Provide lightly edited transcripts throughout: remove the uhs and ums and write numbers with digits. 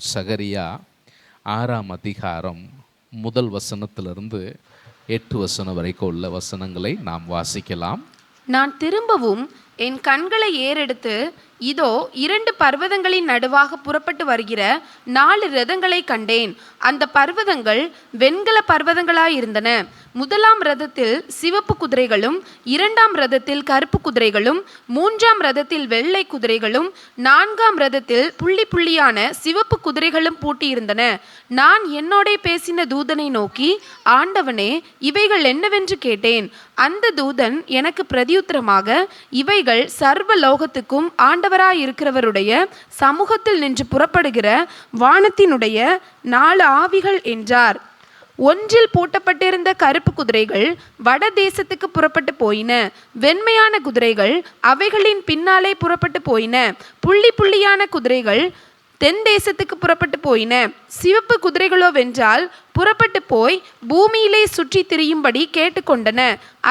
சகரியா 6ஆம் அதிகாரம் முதல் வசனத்திலிருந்து 8 வசனம் வரைக்கும் உள்ள வசனங்களை நாம் வாசிக்கலாம். நான் திரும்பவும் என் கண்களை ஏறெடுத்து, இதோ 2 பர்வதங்களின் நடுவாக புறப்பட்டு வருகிற 4 இரதங்களை கண்டேன். அந்த பர்வதங்கள் வெண்கல பர்வதங்களாயிருந்தன. 1ஆம் இரதத்தில் சிவப்பு குதிரைகளும், 2ஆம் இரதத்தில் கருப்பு குதிரைகளும், 3ஆம் இரதத்தில் வெள்ளை குதிரைகளும், 4ஆம் இரதத்தில் புள்ளி புள்ளியான சிவப்பு குதிரைகளும் பூட்டியிருந்தன. நான் என்னோடே பேசின தூதனை நோக்கி, ஆண்டவனே, இவைகள் என்னவென்று கேட்டேன். அந்த தூதன் எனக்கு பிரதியுத்தரமாக, இவைகள் சர்வ லோகத்துக்கும் ஆண்டவராயிருக்கிறவருடைய சமூகத்தில் நின்று புறப்படுகிற வானத்தினுடைய 4 ஆவிகள் என்றார். ஒன்றில் பூட்டப்பட்டிருந்த கருப்பு குதிரைகள் வட தேசத்துக்கு புறப்பட்டு போயின. வெண்மையான குதிரைகள் அவைகளின் பின்னாலே புறப்பட்டு போயின. புள்ளி புள்ளியான குதிரைகள் தென் தேசத்துக்கு புறப்பட்டு போயின. சிவப்பு குதிரைகளோ வென்றால் புறப்பட்டு போய் பூமியிலே சுற்றி திரியும்படி கேட்டுக்கொண்டன.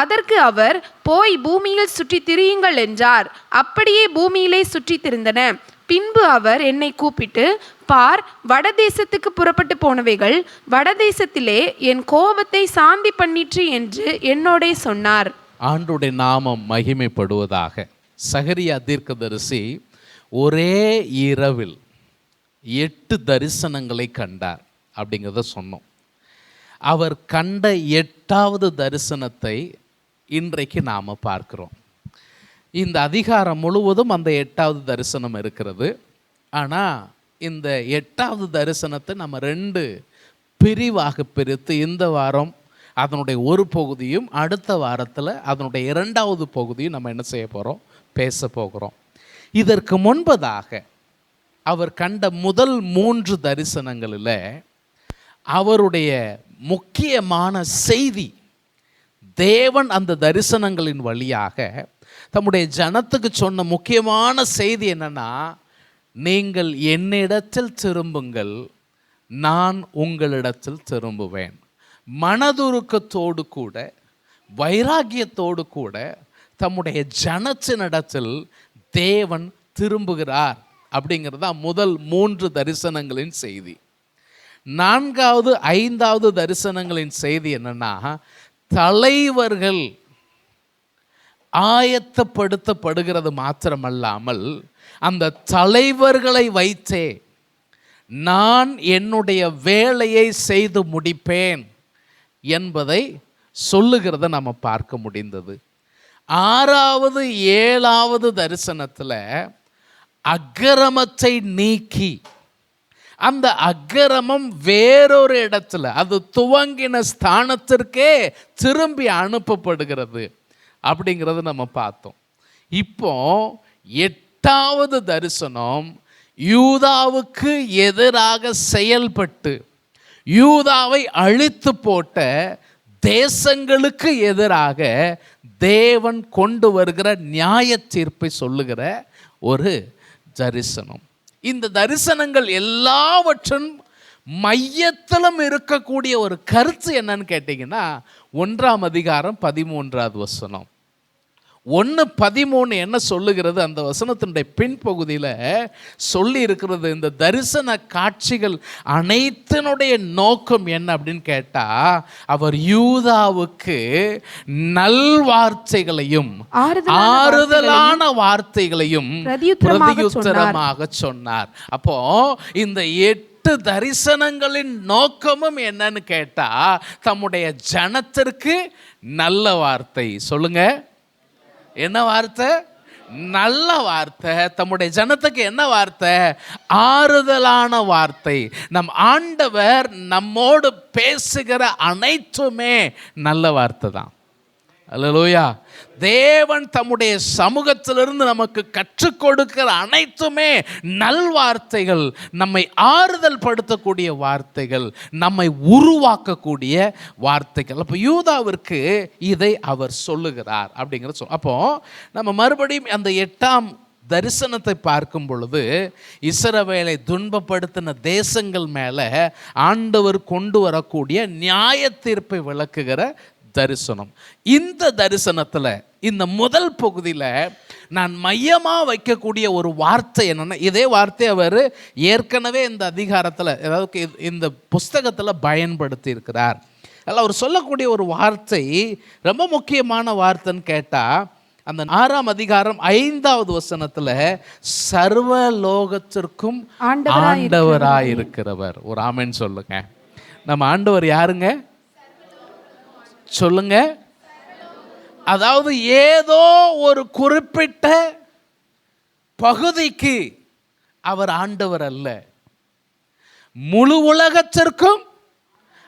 அதற்கு அவர், போய் பூமியில் சுற்றி திரியுங்கள் என்றார். அப்படியே பூமியிலே சுற்றி திரிந்தன. பின்பு அவர் என்னை கூப்பிட்டு, பார், வடதேசத்துக்கு புறப்பட்டு போனவைகள் வடதேசத்திலே என் கோபத்தை சாந்தி பண்ணிற்று என்று என்னோடே சொன்னார். ஆண்டவருடைய நாமம் மகிமைப்படுவதாக. சகரியா தீர்க்கதரிசி ஒரே இரவில் 8 தரிசனங்களை கண்டார் அப்படிங்கிறத சொன்னோம். அவர் கண்ட 8வது தரிசனத்தை இன்றைக்கு நாம் பார்க்கிறோம். இந்த அதிகாரம் முழுவதும் அந்த 8வது தரிசனம் இருக்கிறது. ஆனால் இந்த 8வது தரிசனத்தை நம்ம 2 பிரிவாக பிரித்து இந்த வாரம் அதனுடைய ஒரு பகுதியும், அடுத்த வாரத்தில் அதனுடைய 2வது பகுதியும் நம்ம என்ன செய்ய போகிறோம், பேச போகிறோம். இதற்கு முன்பதாக அவர் கண்ட முதல் 3 தரிசனங்களில் அவருடைய முக்கியமான செய்தி, தேவன் அந்த தரிசனங்களின் வழியாக தம்முடைய ஜனத்துக்கு சொன்ன முக்கியமான செய்தி என்னன்னா, நீங்கள் என்னிடத்தில் திரும்புங்கள், நான் உங்களிடத்தில் திரும்புவேன். மனதுருக்கத்தோடு கூட, வைராகியத்தோடு கூட தம்முடைய ஜனத்தினிடத்தில் தேவன் திரும்புகிறார் அப்படிங்கிறது தான் முதல் 3 தரிசனங்களின் செய்தி. 4வது 5வது தரிசனங்களின் செய்தி என்னன்னா, தலைவர்கள் ஆயத்தப்படுத்தப்படுகிறது மாத்திரமல்லாமல் அந்த தலைவர்களை வைத்தே நான் என்னுடைய வேலையை செய்து முடிப்பேன் என்பதை சொல்லுகிறத நம்ம பார்க்க முடிந்தது. 6வது 7வது தரிசனத்தில் அக்கிரமத்தை நீக்கி அந்த அக்கிரமம் வேறொரு இடத்துல, அது துவங்கின ஸ்தானத்திற்கே திரும்பி அனுப்பப்படுகிறது அப்படிங்கிறது நம்ம பார்த்தோம். இப்போ 8வது தரிசனம் யூதாவுக்கு எதிராக செயல்பட்டு யூதாவை அழித்து போட்ட தேசங்களுக்கு எதிராக தேவன் கொண்டு வருகிற நியாய தீர்ப்பை சொல்லுகிற ஒரு தரிசனம். இந்த தரிசனங்கள் எல்லாவற்றும் மையத்திலும் இருக்கக்கூடிய ஒரு கருத்து என்னன்னு கேட்டிங்கன்னா, 1ஆம் அதிகாரம் 13வது வசனம். 1:13 என்ன சொல்லுகிறது? அந்த வசனத்தினுடைய பின்பகுதியில் சொல்லி இருக்கிறது, இந்த தரிசன காட்சிகள் அனைத்தினுடைய நோக்கம் என்ன அப்படின்னு கேட்டால், அவர் யூதாவுக்கு நல்வார்த்தைகளையும் ஆறுதலான வார்த்தைகளையும் பிரதியுத்தரமாக சொன்னார். அப்போ இந்த 8 தரிசனங்களின் நோக்கமும் என்னன்னு கேட்டா, தம்முடைய ஜனத்திற்கு நல்ல வார்த்தை. சொல்லுங்க, என்ன வார்த்தை? நல்ல வார்த்தை. தம்முடைய ஜனத்துக்கு என்ன வார்த்தை? ஆறுதலான வார்த்தை. நம் ஆண்டவர் நம்மோடு பேசுகிற அனைத்துமே நல்ல வார்த்தை தான். அல்லேலூயா. தேவன் தம்முடைய சமூகத்திலிருந்து நமக்கு கற்றுக் கொடுக்கிற அனைத்துமே நல்வார்த்தைகள், நம்மை ஆறுதல் படுத்தக்கூடிய வார்த்தைகள், நம்மை உருவாக்கக்கூடிய வார்த்தைகள். அப்போ யூதாவிற்கு இதை அவர் சொல்லுகிறார் அப்படிங்கிற அப்போ நம்ம மறுபடியும் அந்த 8ஆம் தரிசனத்தை பார்க்கும் பொழுது, இஸ்ரவேலை துன்பப்படுத்தின தேசங்கள் மேலே ஆண்டவர் கொண்டு வரக்கூடிய நியாய தீர்ப்பை விளக்குகிற தரிசனம். இந்த தரிசனத்தில் இந்த முதல் பகுதியில் நான் மையமாக வைக்கக்கூடிய ஒரு வார்த்தை என்னென்னா, இதே வார்த்தை அவர் ஏற்கனவே இந்த அதிகாரத்தில், அதாவது இந்த புஸ்தகத்தில் பயன்படுத்தி இருக்கிறார். அதில் அவர் சொல்லக்கூடிய ஒரு வார்த்தை ரொம்ப முக்கியமான வார்த்தைன்னு கேட்டால், அந்த 6ஆம் அதிகாரம் 5வது வசனத்தில் சர்வலோகத்திற்கும் ஆண்டவராய் இருக்கிறவர். ஒரு ஆமென் சொல்லுங்க. நம்ம ஆண்டவர் யாருங்க சொல்லுங்க? அதாவது ஏதோ ஒரு குறிப்பிட்ட பகுதிக்கு அவர் ஆண்டவர் அல்ல, முழு உலகத்திற்கும்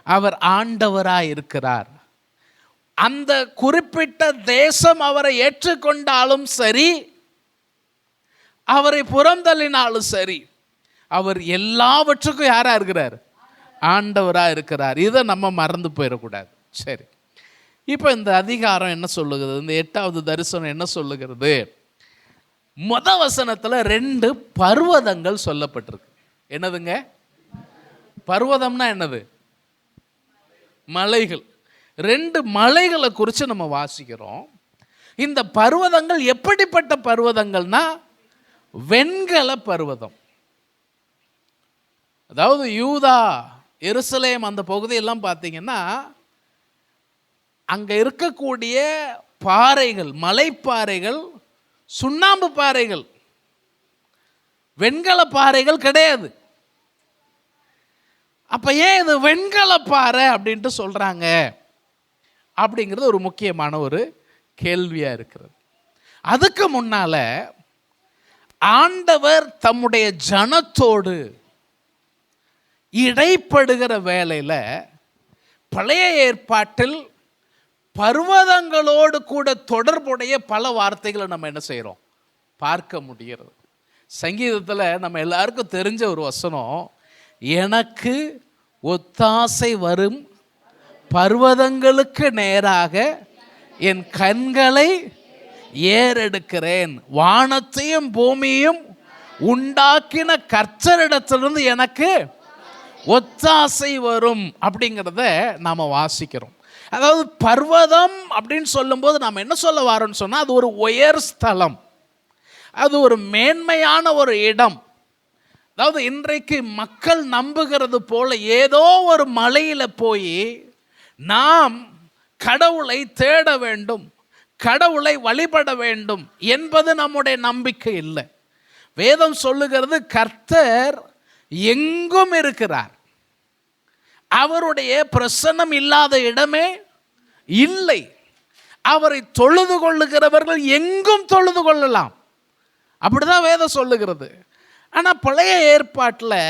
அவர் ஆண்டவராய் இருக்கிறார். அந்த குறிப்பிட்ட தேசம் அவரை ஏற்றுக்கொண்டாலும் சரி, அவரை புறந்தள்ளினாலும் சரி, அவர் எல்லாவற்றுக்கும் யாரா இருக்கிறார்? ஆண்டவராக இருக்கிறார். இதை நம்ம மறந்து போயிடக்கூடாது. சரி, இப்போ இந்த அதிகாரம் என்ன சொல்லுகிறது? இந்த 8வது தரிசனம் என்ன சொல்லுகிறது? வசனத்தில் 2 பர்வதங்கள் சொல்லப்பட்டிருக்கு. என்னதுங்க பர்வதம்னா? என்னது? மலைகள். 2 மலைகளை குறித்து நம்ம வாசிக்கிறோம். இந்த பர்வதங்கள் எப்படிப்பட்ட பர்வதங்கள்னா, வெண்கல பர்வதம். அதாவது யூதா, எருசலேம் அந்த பகுதியெல்லாம் பார்த்தீங்கன்னா, அங்கே இருக்கக்கூடிய பாறைகள், மலைப்பாறைகள் சுண்ணாம்பு பாறைகள், வெண்கல பாறைகள் கிடையாது. அப்போ ஏன் இது வெண்கல பாறை அப்படின்ட்டு சொல்கிறாங்க அப்படிங்கிறது ஒரு முக்கியமான ஒரு கேள்வியாக இருக்கிறது. அதுக்கு முன்னால் ஆண்டவர் தம்முடைய ஜனத்தோடு இடைப்படுகிற வேளையில் பழைய ஏற்பாட்டில் பர்வதங்களோடு கூட தொடர்புடைய பல வார்த்தைகளை நம்ம என்ன செய்கிறோம்? பார்க்க முடிகிறது. சங்கீதத்தில் நம்ம எல்லாருக்கும் தெரிஞ்ச ஒரு வசனம், எனக்கு ஒத்தாசை வரும் பர்வதங்களுக்கு நேராக என் கண்களை ஏறெடுக்கிறேன், வானத்தையும் பூமியையும் உண்டாக்கின கர்த்தரிடத்திலிருந்து எனக்கு ஒத்தாசை வரும் அப்படிங்கிறத நாம் வாசிக்கிறோம். அதாவது பர்வதம் அப்படின்னு சொல்லும்போது நாம் என்ன சொல்ல வரோம்னு சொன்னால், அது ஒரு உயர் ஸ்தலம், அது ஒரு மேன்மையான ஒரு இடம். அதாவது இன்றைக்கு மக்கள் நம்புகிறது போல ஏதோ ஒரு மலையில் போய் நாம் கடவுளை தேட வேண்டும், கடவுளை வழிபட வேண்டும் என்பது நம்முடைய நம்பிக்கை இல்லை. வேதம் சொல்லுகிறது கர்த்தர் எங்கும் இருக்கிறார், அவருடைய பிரசன்னம் இல்லாத இடமே இல்லை, அவரை தொழுது கொள்ளுகிறவர்கள் எங்கும் தொழுது கொள்ளலாம், அப்படிதான் வேதம் சொல்லுகிறது. ஆனால் பழைய ஏற்பாட்டில்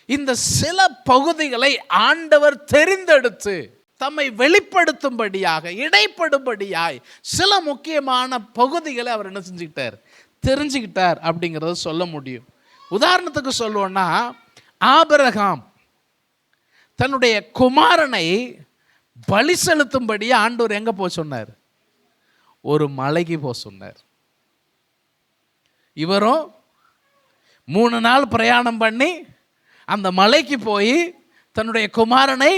இந்த சில பகுதிகளை ஆண்டவர் தெரிந்தெடுத்து தம்மை வெளிப்படுத்தும்படியாக, இடைப்படும்படியாய் சில முக்கியமான பகுதிகளை அவர் என்ன செஞ்சுக்கிட்டார்? தெரிஞ்சுக்கிட்டார் அப்படிங்கிறத சொல்ல முடியும். உதாரணத்துக்கு சொல்லுவோன்னா, ஆபிரகாம் தன்னுடைய குமாரனை பலி செலுத்தும்படி ஆண்டவர் எங்கே போக சொன்னார்? ஒரு மலைக்கு போக சொன்னார். இவரும் 3 நாள் பிரயாணம் பண்ணி அந்த மலைக்கு போய் தன்னுடைய குமாரனை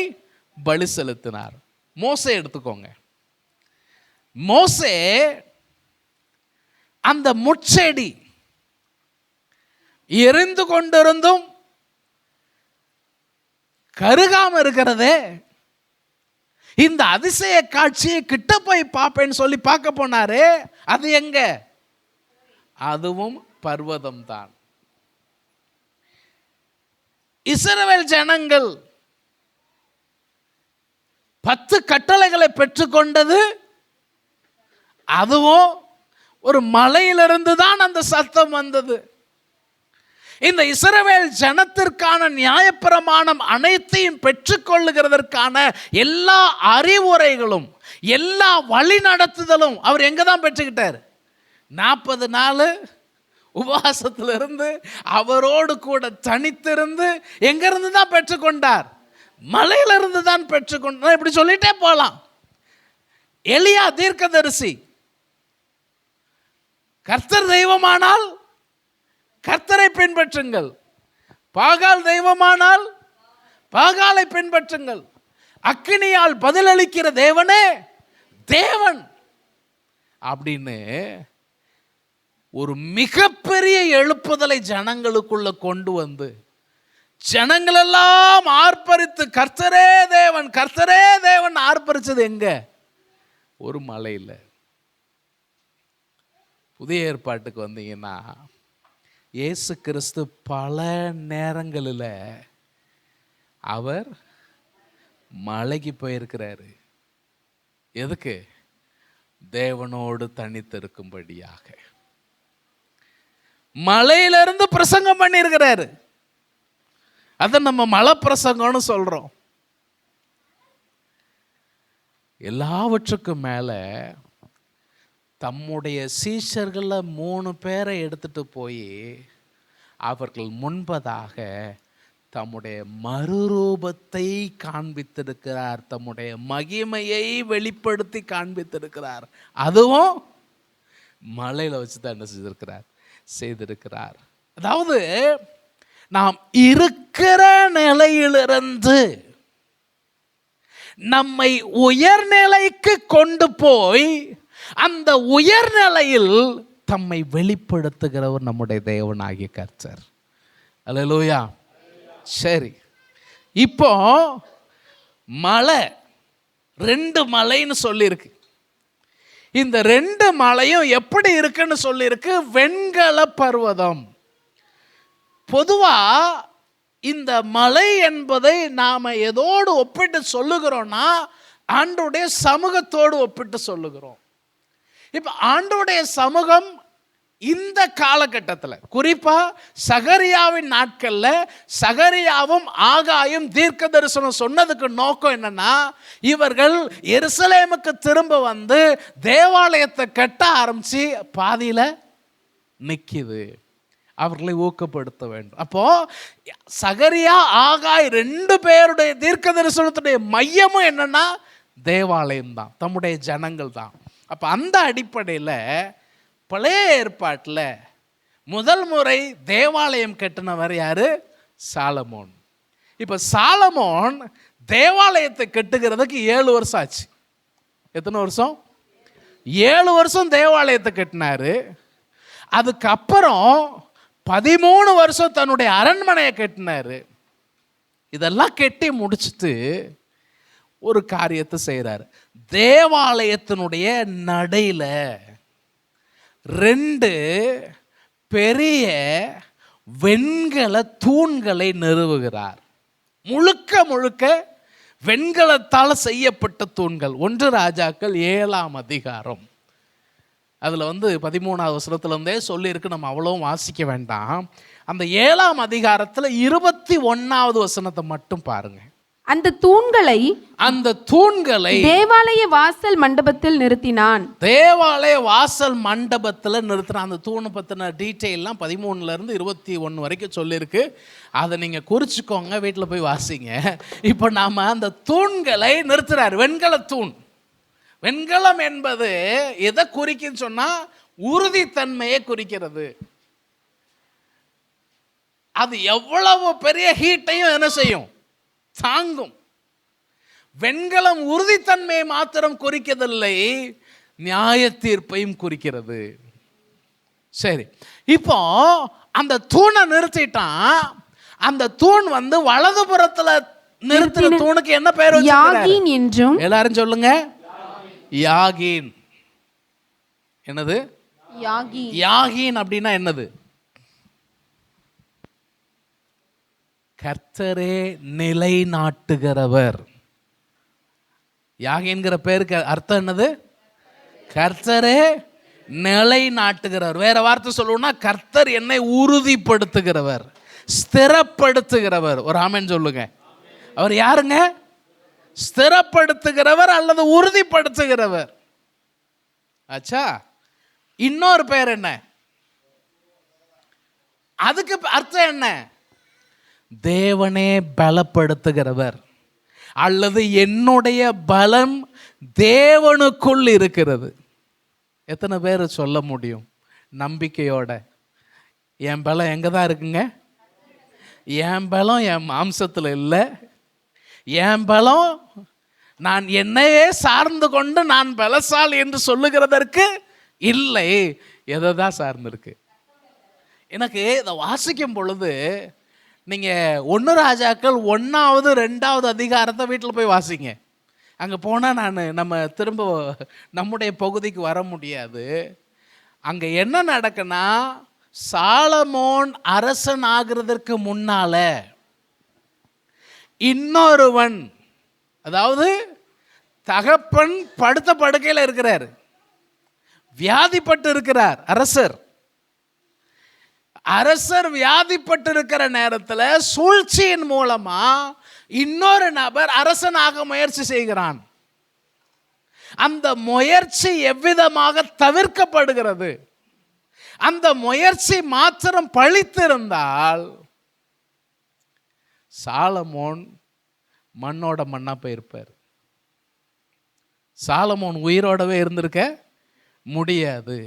பலி செலுத்தினார். மோசே எடுத்துக்கோங்க. மோசே அந்த முட்செடி எரிந்து கொண்டிருந்தும் கருகாம இருக்கிறதே, இந்த அதிசய காட்சியை கிட்ட போய் பார்ப்பேன்னு சொல்லி பார்க்க போனாரே, அது எங்க? அதுவும் பர்வதம் தான். இஸ்ரவேல் ஜனங்கள் 10 கட்டளைகளை பெற்றுக்கொண்டது அதுவும் ஒரு மலையிலிருந்து தான் அந்த சத்தம் வந்தது. இந்த இஸ்ரவேல் ஜனத்திற்கான நியாயப்பிரமாணம் அனைத்தையும் பெற்றுக்கொள்ளுகிறதற்கான எல்லா அறிவுரைகளும், எல்லா வழி நடத்துதலும் அவர் எங்க தான் பெற்றுக்கிட்டார்? 40 நாள் உபவாசத்திலிருந்து அவரோடு கூட தனித்திருந்து எங்கிருந்து தான் பெற்றுக்கொண்டார்? மலையிலிருந்து தான் பெற்றுக்கொண்டார். இப்படி சொல்லிட்டே போகலாம். எலியா தீர்க்கதரிசி, கர்த்தர் தெய்வமானால் கர்த்தரை பின்பற்றுங்கள், பாகால் தெய்வமானால் பாகாலை பின்பற்றுங்கள், அக்கினியால் பதிலளிக்கிற தேவனே தேவன் அப்படின்னு ஒரு மிகப்பெரிய எழுப்புதலை ஜனங்களுக்குள்ள கொண்டு வந்து ஜனங்களெல்லாம் ஆர்ப்பரித்து கர்த்தரே தேவன் கர்த்தரே தேவன் ஆர்ப்பரிச்சது எங்க? ஒரு மலையில். புதிய ஏற்பாட்டுக்கு வந்தீங்கன்னா இயேசு கிறிஸ்து பல நேரங்களில் அவர் மலைக்கு போயிருக்கிறாரு. எதுக்கு? தேவனோடு தனித்திருக்கும்படியாக மலையிலிருந்து பிரசங்கம் பண்ணியிருக்கிறாரு. அதை நம்ம மலை பிரசங்கம்னு சொல்றோம். எல்லாவற்றுக்கும் மேல தம்முடைய சீஷர்கள 3 பேரை எடுத்துட்டு போய் அவர்கள் முன்பதாக தம்முடைய மறுரூபத்தை காண்பித்திருக்கிறார், தம்முடைய மகிமையை வெளிப்படுத்தி காண்பித்திருக்கிறார். அதுவும் மலையில வச்சு தான் என்ன செய்திருக்கிறார். அதாவது நாம் இருக்கிற நிலையிலிருந்து நம்மை உயர்நிலைக்கு கொண்டு போய் அந்த உயர்நிலையில் தம்மை வெளிப்படுத்துகிறவர் நம்முடைய தேவனாகிய கர்த்தர். அல்லேலூயா. சரி, இப்போ மலை 2 மலைன்னு சொல்லியிருக்கு. இந்த 2 மலையும் எப்படி இருக்குன்னு சொல்லியிருக்கு? வெண்கல பர்வதம். பொதுவா இந்த மலை என்பதை நாம எதோடு ஒப்பிட்டு சொல்லுகிறோம்னா ஆண்டவருடைய சமூகத்தோடு ஒப்பிட்டு சொல்லுகிறோம். இப்ப ஆண்டவருடைய சமூகம் இந்த காலகட்டத்தில், குறிப்பா சகரியாவின் நாட்கள்ல சகரியாவும் ஆகாயும் தீர்க்க தரிசனம் சொன்னதுக்கு நோக்கம் என்னன்னா, இவர்கள் எருசலேமுக்கு திரும்ப வந்து தேவாலயத்தை கட்ட ஆரம்பிச்சு பாதியில நிக்குது, அவர்களை ஊக்கப்படுத்த வேண்டும். அப்போ சகரியா ஆகாய் 2 பேருடைய தீர்க்க தரிசனத்துடைய மையமும் என்னன்னா தேவாலயம் தான், தம்முடைய ஜனங்கள் தான். அப்ப அந்த அடிப்படையில் பழைய ஏற்பாட்டில் முதல் முறை தேவாலயம் கட்டினவர் யாரு? சாலமோன். இப்ப சாலமோன் தேவாலயத்தை கட்டுகிறதுக்கு 7 வருஷம் ஆச்சு. எத்தனை வருஷம்? 7 வருஷம் தேவாலயத்தை கட்டினாரு. அதுக்கப்புறம் 13 வருஷம் தன்னுடைய அரண்மனையை கட்டினாரு. இதெல்லாம் கட்டி முடிச்சுட்டு ஒரு காரியத்தை செய்கிறார். தேவாலயத்தினுடைய நடையில 2 பெரிய வெண்கல தூண்களை நிறுவுகிறார். முழுக்க முழுக்க வெண்கலத்தால் செய்யப்பட்ட தூண்கள். 1 ராஜாக்கள் 7ஆம் அதிகாரம். அதில் 13வது வசனத்துலேருந்தே சொல்லியிருக்கு, நம்ம அவ்வளவும் வாசிக்க வேண்டாம். அந்த 7ஆம் அதிகாரத்தில் 21வது வசனத்தை மட்டும் பாருங்க. அந்த தூண்களை தேவாலய வாசல் மண்டபத்தில் நிறுத்தினான். தேவாலய வாசல் மண்டபத்தில் நிறுத்தினான். அந்த தூணை பற்றின டீட்டெயிலாம் 13லேருந்து 21 வரைக்கும் சொல்லியிருக்கு. அதை நீங்கள் குறிச்சிக்கோங்க, வீட்டில் போய் வாசிங்க. இப்போ நாம் அந்த தூண்களை நிறுத்துறாரு. வெண்கல தூண். வெண்கலம் என்பது எதை குறிக்குன்னு சொன்னால் உறுதித்தன்மையை குறிக்கிறது. அது எவ்வளவு பெரிய ஹீட்டையும் என்ன செய்யும்? தாங்கும். வெண்கலம் உறுதித்தன்மையை மாத்திரம் குறிக்கவில்லை, நியாய தீர்ப்பையும் குறிக்கிறது. சரி, இப்போ அந்த தூணை நிறுத்திட்டான். அந்த தூண் வலதுபுறத்துல நிறுத்தின தூணுக்கு என்ன பேர் யாகீன் என்றும், எல்லாரும் சொல்லுங்க, யாகீன். என்னது யாகீன்? யாகீன் அப்படின்னா என்னது? கர்த்தரே நிலைநாட்டுகிறவர். யாகீன்கிற பேருக்கு அர்த்தம் என்னது? கர்த்தரே நிலைநாட்டுகிறவர். வேற வார்த்தை சொல்லணும்னா கர்த்தர் என்னை உறுதிப்படுத்துகிறவர், ஸ்திரப்படுத்துகிறவர். ஒரு ஆமென் சொல்லுங்க. அவர் யாருங்க? ஸ்திரப்படுத்துகிறவர் அல்லது உறுதிப்படுத்துகிறவர். ஆச்சா, இன்னொரு பேர் என்ன? அதுக்கு அர்த்தம் என்ன? தேவனே பலப்படுத்துகிறவர் அல்லது என்னுடைய பலம் தேவனுக்குள் இருக்கிறது. எத்தனை பேர் சொல்ல முடியும் நம்பிக்கையோட? என் பலம் எங்கே தான் இருக்குங்க? என் பலம் என் மாம்சத்தில் இல்லை, என் பலம் நான் என்னையே சார்ந்து கொண்டு நான் பலசாலி என்று சொல்லுகிறதற்கு இல்லை. எதை தான் சார்ந்திருக்கு? எனக்கு இதை வாசிக்கும் பொழுது நீங்கள் 1 ராஜாக்கள் 1வது 2வது அதிகாரத்தை வீட்டில் போய் வாசிங்க. அங்கே போனால் நம்ம திரும்ப நம்முடைய பகுதிக்கு வர முடியாது. அங்கே என்ன நடக்குன்னா, சாலமோன் அரசன் ஆகிறதற்கு முன்னால இன்னொருவன், அதாவது தகப்பன் படுத்த படுக்கையில் இருக்கிறார், வியாதிப்பட்டு இருக்கிறார். அரசர் வியாதிப்பட்டு இருக்கிற நேரத்தில் சூழ்ச்சியின் மூலமா இன்னொரு நபர் அரசனாக முயற்சி செய்கிறான். அந்த முயற்சி எவ்விதமாக தவிர்க்கப்படுகிறது? அந்த முயற்சி மாத்திரம் பழித்திருந்தால் சாலமோன் மண்ணோட மண்ணா போயிருப்பார். சாலமோன் உயிரோடவே இருந்திருக்க முடியாது.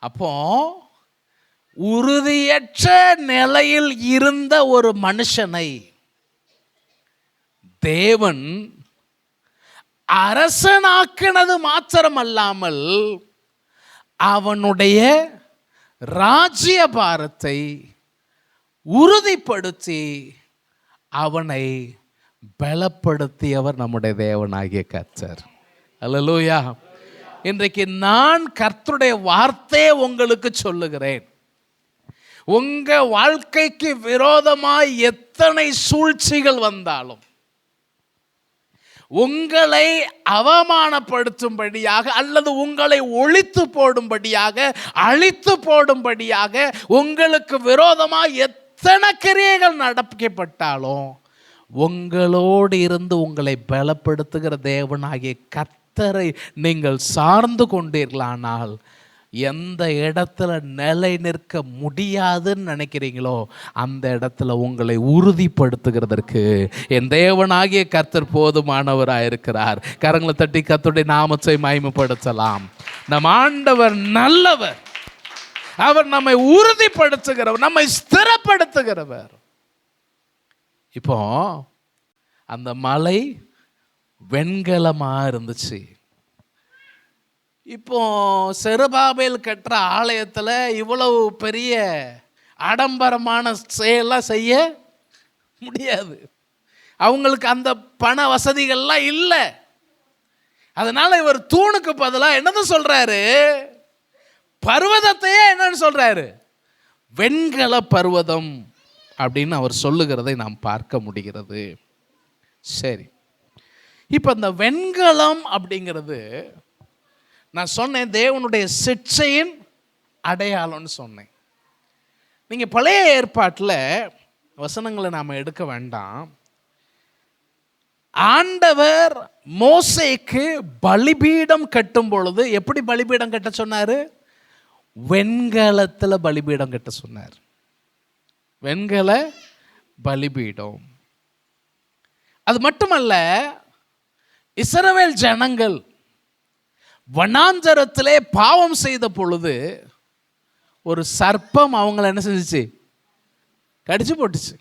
அப்போ உறுதியற்ற நிலையில் இருந்த ஒரு மனுஷனை தேவன் அரசனாக்கினது மாத்திரமல்லாமல் அவனுடைய ராஜ்யபாரத்தை உறுதிப்படுத்தி அவனை பலப்படுத்தியவர் நம்முடைய தேவனாகிய கர்த்தர். அல்லேலூயா. இன்றைக்கு நான் கர்த்தருடைய வார்த்தையை உங்களுக்கு சொல்லுகிறேன். உங்க வாழ்க்கைக்கு விரோதமாய் எத்தனை சூழ்ச்சிகள் வந்தாலும், உங்களை அவமானப்படுத்தும்படியாக அல்லது உங்களை ஒழித்து போடும்படியாக, அழித்து போடும்படியாக உங்களுக்கு விரோதமாக எத்தனை கிரியைகள் நடக்கப்பட்டாலும், உங்களோடு இருந்து உங்களை பலப்படுத்துகிற தேவனாகிய கர்த்தரை நீங்கள் சார்ந்து கொண்டீர்களானால் எந்த இடத்துல நிலை நிற்க முடியாதுன்னு நினைக்கிறீங்களோ அந்த இடத்துல உங்களை உறுதிப்படுத்துகிறதற்கு என் தேவனாகிய கர்த்தர் போதுமானவராக இருக்கிறார். கரங்களை தட்டி கர்த்தருடைய நாமத்தை மகிமைப்படுத்தலாம். நம் ஆண்டவர் நல்லவர். அவர் நம்மை உறுதிப்படுத்துகிறவர், நம்மை ஸ்திரப்படுத்துகிறவர். இப்போ அந்த மலை வெண்கலமாக இருந்துச்சு. இப்போ செருபாபேல் கட்டுற ஆலயத்தில் இவ்வளவு பெரிய ஆடம்பரமான செயலாம் செய்ய முடியாது. அவங்களுக்கு அந்த பண வசதிகள்லாம் இல்லை. அதனால இவர் தூணுக்கு பதிலாக என்னதான் சொல்றாரு? பர்வதத்தையே என்னன்னு சொல்றாரு? வெண்கல பர்வதம் அப்படின்னு அவர் சொல்லுகிறதை நாம் பார்க்க முடிகிறது. சரி, இப்போ அந்த வெண்கலம் அப்படிங்கிறது நான் சொன்னேன் தேவனுடைய சிட்சையின் அடையாளம்னு சொன்னேன். நீங்கள் பழைய ஏற்பாட்டில் வசனங்களை நாம் எடுக்க வேண்டாம். ஆண்டவர் மோசேக்கு பலிபீடம் கட்டும் பொழுது எப்படி பலிபீடம் கட்ட சொன்னார்? வெண்கலத்தில் பலிபீடம் கட்ட சொன்னார். வெண்கல பலிபீடம். அது மட்டுமல்ல, இஸ்ரவேல் ஜனங்கள் வனாந்தரத்திலே பாவம் செய்த பொழுது ஒரு சர்ப்பம் அவங்களை என்ன செஞ்சிச்சு? கடிச்சு போட்டுச்சு.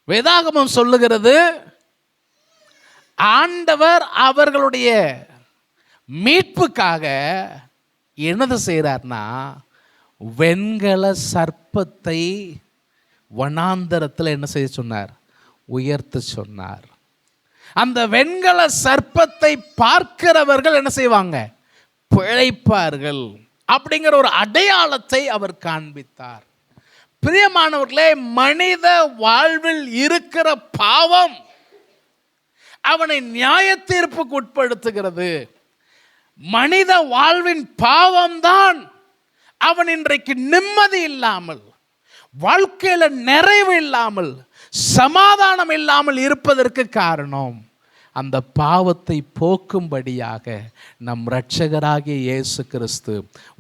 வேதாகமம் சொல்லுகிறது, ஆண்டவர் அவர்களுடைய மீட்புக்காக என்னது செய்கிறார்னா வெண்கல சர்ப்பத்தை வனாந்தரத்தில் என்ன செய்ய சொன்னார்? உயர்த்த சொன்னார். அந்த வெண்கல சர்ப்பத்தை பார்க்கிறவர்கள் என்ன செய்வாங்க? பிழைப்பார்கள் அப்படிங்கிற ஒரு அடையாளத்தை அவர் காண்பித்தார். பிரியமானவர்களே, மனித வாழ்வில் இருக்கிற பாவம் அவனை நியாய தீர்ப்புக்கு உட்படுத்துகிறது. மனித வாழ்வின் பாவம்தான் அவன் இன்றைக்கு நிம்மதி இல்லாமல், வாழ்க்கையில நிறைவு இல்லாமல், சமாதானம் இல்லாமல் இருப்பதற்கு காரணம். அந்த பாவத்தை போக்கும்படியாக நம் இரட்சகராகிய இயேசு கிறிஸ்து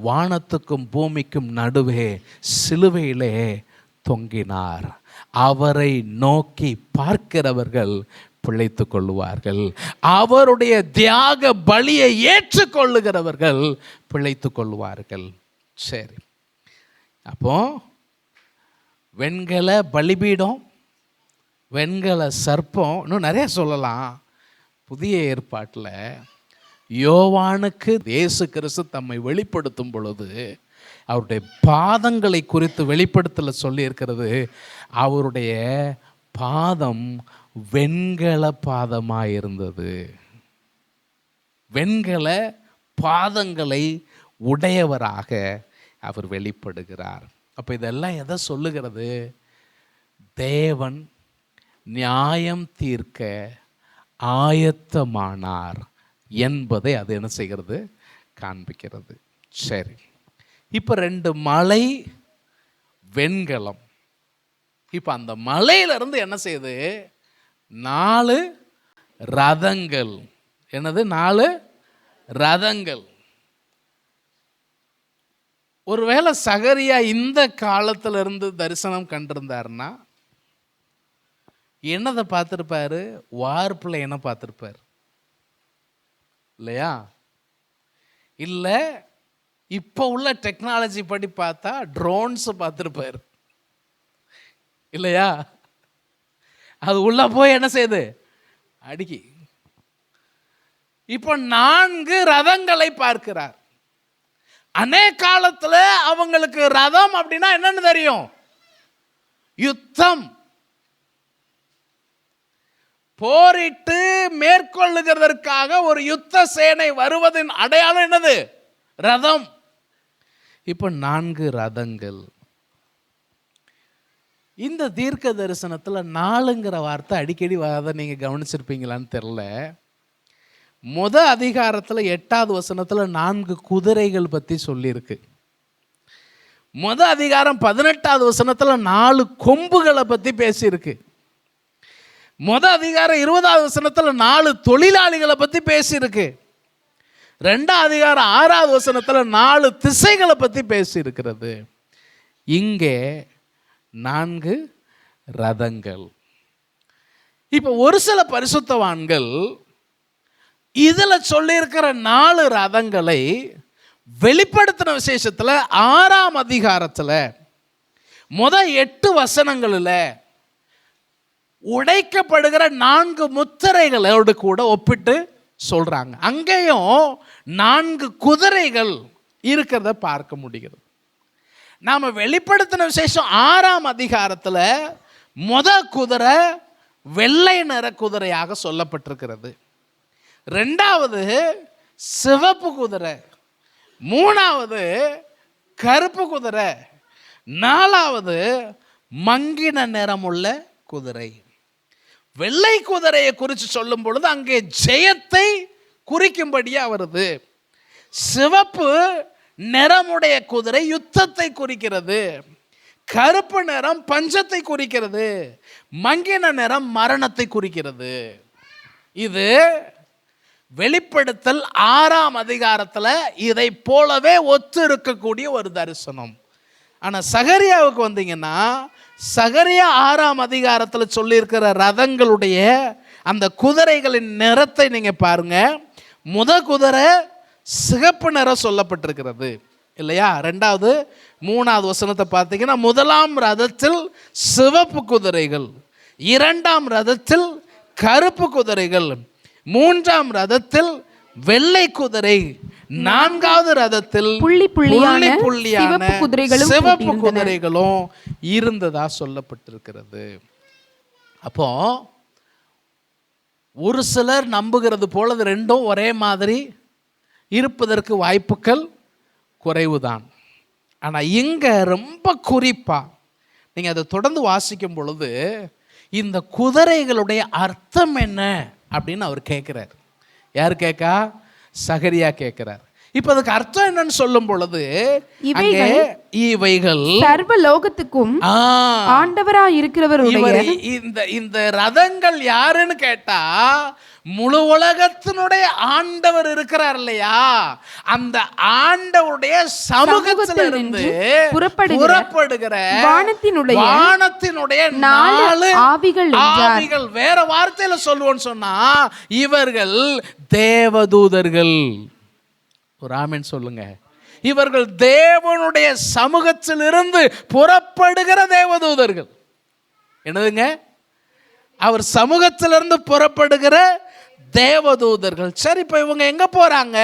வானத்துக்கும் பூமிக்கும் நடுவே சிலுவையிலே தொங்கினார். அவரை நோக்கி பார்க்கிறவர்கள் பிழைத்து கொள்ளுவார்கள். அவருடைய தியாக பலியை ஏற்றுக்கொள்ளுகிறவர்கள் பிழைத்து கொள்வார்கள். சரி, அப்போ வெண்கல பலிபீடம், வெண்கல சர்ப்பம், இன்னும் நிறைய சொல்லலாம். புதிய ஏற்பாட்டில் யோவானுக்கு இயேசு கிறிஸ்து தம்மை வெளிப்படுத்தும் பொழுது அவருடைய பாதங்களை குறித்து வெளிப்படுத்தல சொல்லி இருக்கிறது, அவருடைய பாதம் வெண்கல பாதமாக இருந்தது. வெண்கல பாதங்களை உடையவராக அவர் வெளிப்படுகிறார். அப்போ இதெல்லாம் எதை சொல்லுகிறது? தேவன் நியாயம் தீர்க்க ஆயத்தமானார் என்பதை அது என்ன செய்கிறது? காண்பிக்கிறது. சரி, இப்போ 2 மலை வெண்கலம். இப்போ அந்த மலையிலிருந்து என்ன செய்யுது? 4 ரதங்கள். என்னது? 4 ரதங்கள். ஒருவேளை சகரியா இந்த காலத்துல இருந்து தரிசனம் கண்டிருந்தாருன்னா என்னதை பார்த்துருப்பாரு? வார்ப்பில் என்ன பார்த்துருப்பார் இல்லையா? இல்லை இப்போ உள்ள டெக்னாலஜி படி பார்த்தா ட்ரோன்ஸ் பார்த்துருப்பார் இல்லையா? அது உள்ள போய் என்ன செய்யுது? அடிக்கி. இப்போ 4 ரதங்களை பார்க்கிறார். அநேக காலத்துல அவங்களுக்கு ரதம் அப்படின்னா என்னன்னு தெரியும்? யுத்தம், போரிட்டு மேற்கொள்ளுகிறதற்காக ஒரு யுத்த சேனை வருவதின் அடையாளம் என்னது? ரதம். இப்போ 4 ரதங்கள். இந்த தீர்க்க தரிசனத்தில் 4ங்கிற வார்த்தை அடிக்கடி அதை நீங்கள் கவனிச்சிருப்பீங்களான்னு தெரில. அதிகாரத்தில் 8வது வசனத்தில் 4 குதிரைகள் பற்றி சொல்லியிருக்கு. அதிகாரம் 18வது வசனத்தில் 4 கொம்புகளை பற்றி பேசியிருக்கு. அதிகாரம் 20வது வசனத்தில் 4 தொழிலாளிகளை பற்றி பேசியிருக்கு. 2வது அதிகாரம் 6வது வசனத்தில் 4 திசைகளை பற்றி பேசியிருக்கிறது. இங்கே 4 ரதங்கள். இப்போ ஒரு சில பரிசுத்தவான்கள் இதில் சொல்லியிருக்கிற 4 ரதங்களை வெளிப்படுத்தின விசேஷத்தில் 6ஆம் அதிகாரத்தில் 8 வசனங்களில் உடைக்கப்படுகிற 4 முத்திரைகளோடு கூட ஒப்பிட்டு சொல்றாங்க. அங்கேயும் 4 குதிரைகள் இருக்கிறத பார்க்க முடிகிறது. நாம வெளிப்படுத்தின விசேஷம் 6ஆம் அதிகாரத்தில் குதிரை வெள்ளை நிற குதிரையாக சொல்லப்பட்டிருக்கிறது. 2வது சிவப்பு குதிரை, 3வது கருப்பு குதிரை, 4வது மங்கின நிறமுள்ள குதிரை. வெள்ளை குதிரையை குறித்து சொல்லும் பொழுது அங்கே ஜெயத்தை குறிக்கும்படியா வருது. சிவப்பு நிறமுடைய குதிரை யுத்தத்தை குறிக்கிறது. கருப்பு நிறம் பஞ்சத்தை குறிக்கிறது. மங்கின நிறம் மரணத்தை குறிக்கிறது. இது வெளிப்படுத்தல் 6ஆம் அதிகாரத்தில் இதை போலவே ஒத்து இருக்கக்கூடிய ஒரு தரிசனம். ஆனால் சகரியாவுக்கு வந்தீங்கன்னா, சகரியா 6ஆம் அதிகாரத்தில் சொல்லியிருக்கிற ரதங்களுடைய அந்த குதிரைகளின் நிறத்தை நீங்க பாருங்க. குதிரை சிகப்பு நிறம் சொல்லப்பட்டிருக்கிறது இல்லையா? 2வது 3வது வசனத்தை பார்த்தீங்கன்னா, 1ஆம் ரதத்தில் சிவப்பு குதிரைகள், 2ஆம் ரதத்தில் கருப்பு குதிரைகள், 3ஆம் ரதத்தில் வெள்ளை குதிரை, 4வது ரதத்தில் புள்ளி புள்ளியான சிவப்பு குதிரைகளும் இருந்ததா சொல்லப்பட்டிருக்கிறது. அப்போ ஒரு சிலர் நம்புகிறது போல இது 2ம் ஒரே மாதிரி இருப்பதற்கு வாய்ப்புகள் குறைவுதான். ஆனால் இங்கே ரொம்ப குறிப்பாக நீங்கள் அதை தொடர்ந்து வாசிக்கும் பொழுது இந்த குதிரைகளுடைய அர்த்தம் என்ன அப்படின்னு அவர் கேட்குறார். யார் கேட்கா? சகரியா கேட்கிறார். இப்ப அதுக்கு அர்த்தம் என்னன்னு சொல்லும் பொழுது இவைகள் சர்வ லோகத்துக்கும் ஆண்டவராய் இருக்கிறவருடைய இந்த ரதங்கள் யாருன்னு கேட்டா, முழு உலகத்தினுடைய ஆண்டவர் இருக்கிறார் இல்லையா? அந்த ஆண்டவருடைய சமூகத்திலிருந்து புறப்படுகிற வானத்தினுடைய 4 ஆவிகள். வேற வார்த்தையில சொல்லுவோன்னு சொன்னா இவர்கள் தேவதூதர்கள். ஒரு ஆமென் சொல்லுங்க. இவர்கள் தேவனுடைய சமூகத்திலிருந்து புறப்படுகிற தேவதூதர்கள். என்னதுங்க? அவர் சமூகத்திலிருந்து புறப்படுகிற தேவதூதர்கள். சரி, இப்போ இவங்க எங்கே போகிறாங்க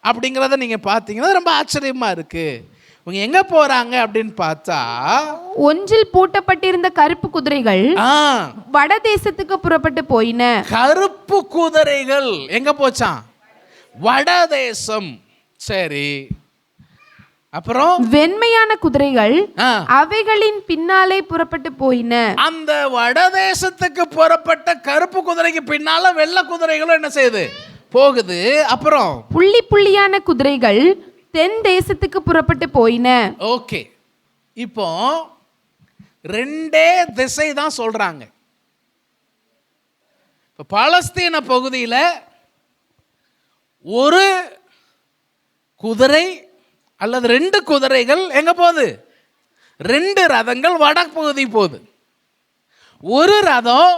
அப்படிங்கிறத நீங்கள் பார்த்தீங்கன்னா ரொம்ப ஆச்சரியமாக இருக்குது. இவங்க எங்கே போகிறாங்க அப்படின்னு பார்த்தா, ஒன்றில் பூட்டப்பட்டிருந்த கருப்பு குதிரைகள் வட தேசத்துக்கு புறப்பட்டு போயின. கருப்பு குதிரைகள் எங்கே போச்சான்? வட தேசம். சரி, அப்புறம் வெண்மையான குதிரைகள் அவைகளின் பின்னாலே புறப்பட்டு போயின. அந்த வடதேசத்துக்கு புறப்பட்ட கருப்பு குதிரைக்கு பின்னால வெள்ளை குதிரைகளும் என்ன செய்யுது? போகுது. அப்புறம் புள்ளி புள்ளியான குதிரைகள் தென் தேசத்துக்கு புறப்பட்டு போயின. ஓகே, இப்போ ரெண்டே திசை தான் சொல்றாங்க. இப்போ பாலஸ்தீன பகுதியில் ஒரு குதிரை அல்லது ரெண்டு குதிரைகள் எங்க போகுது? ரெண்டு ரதங்கள் வட பகுதி போகுது, ஒரு ரதம்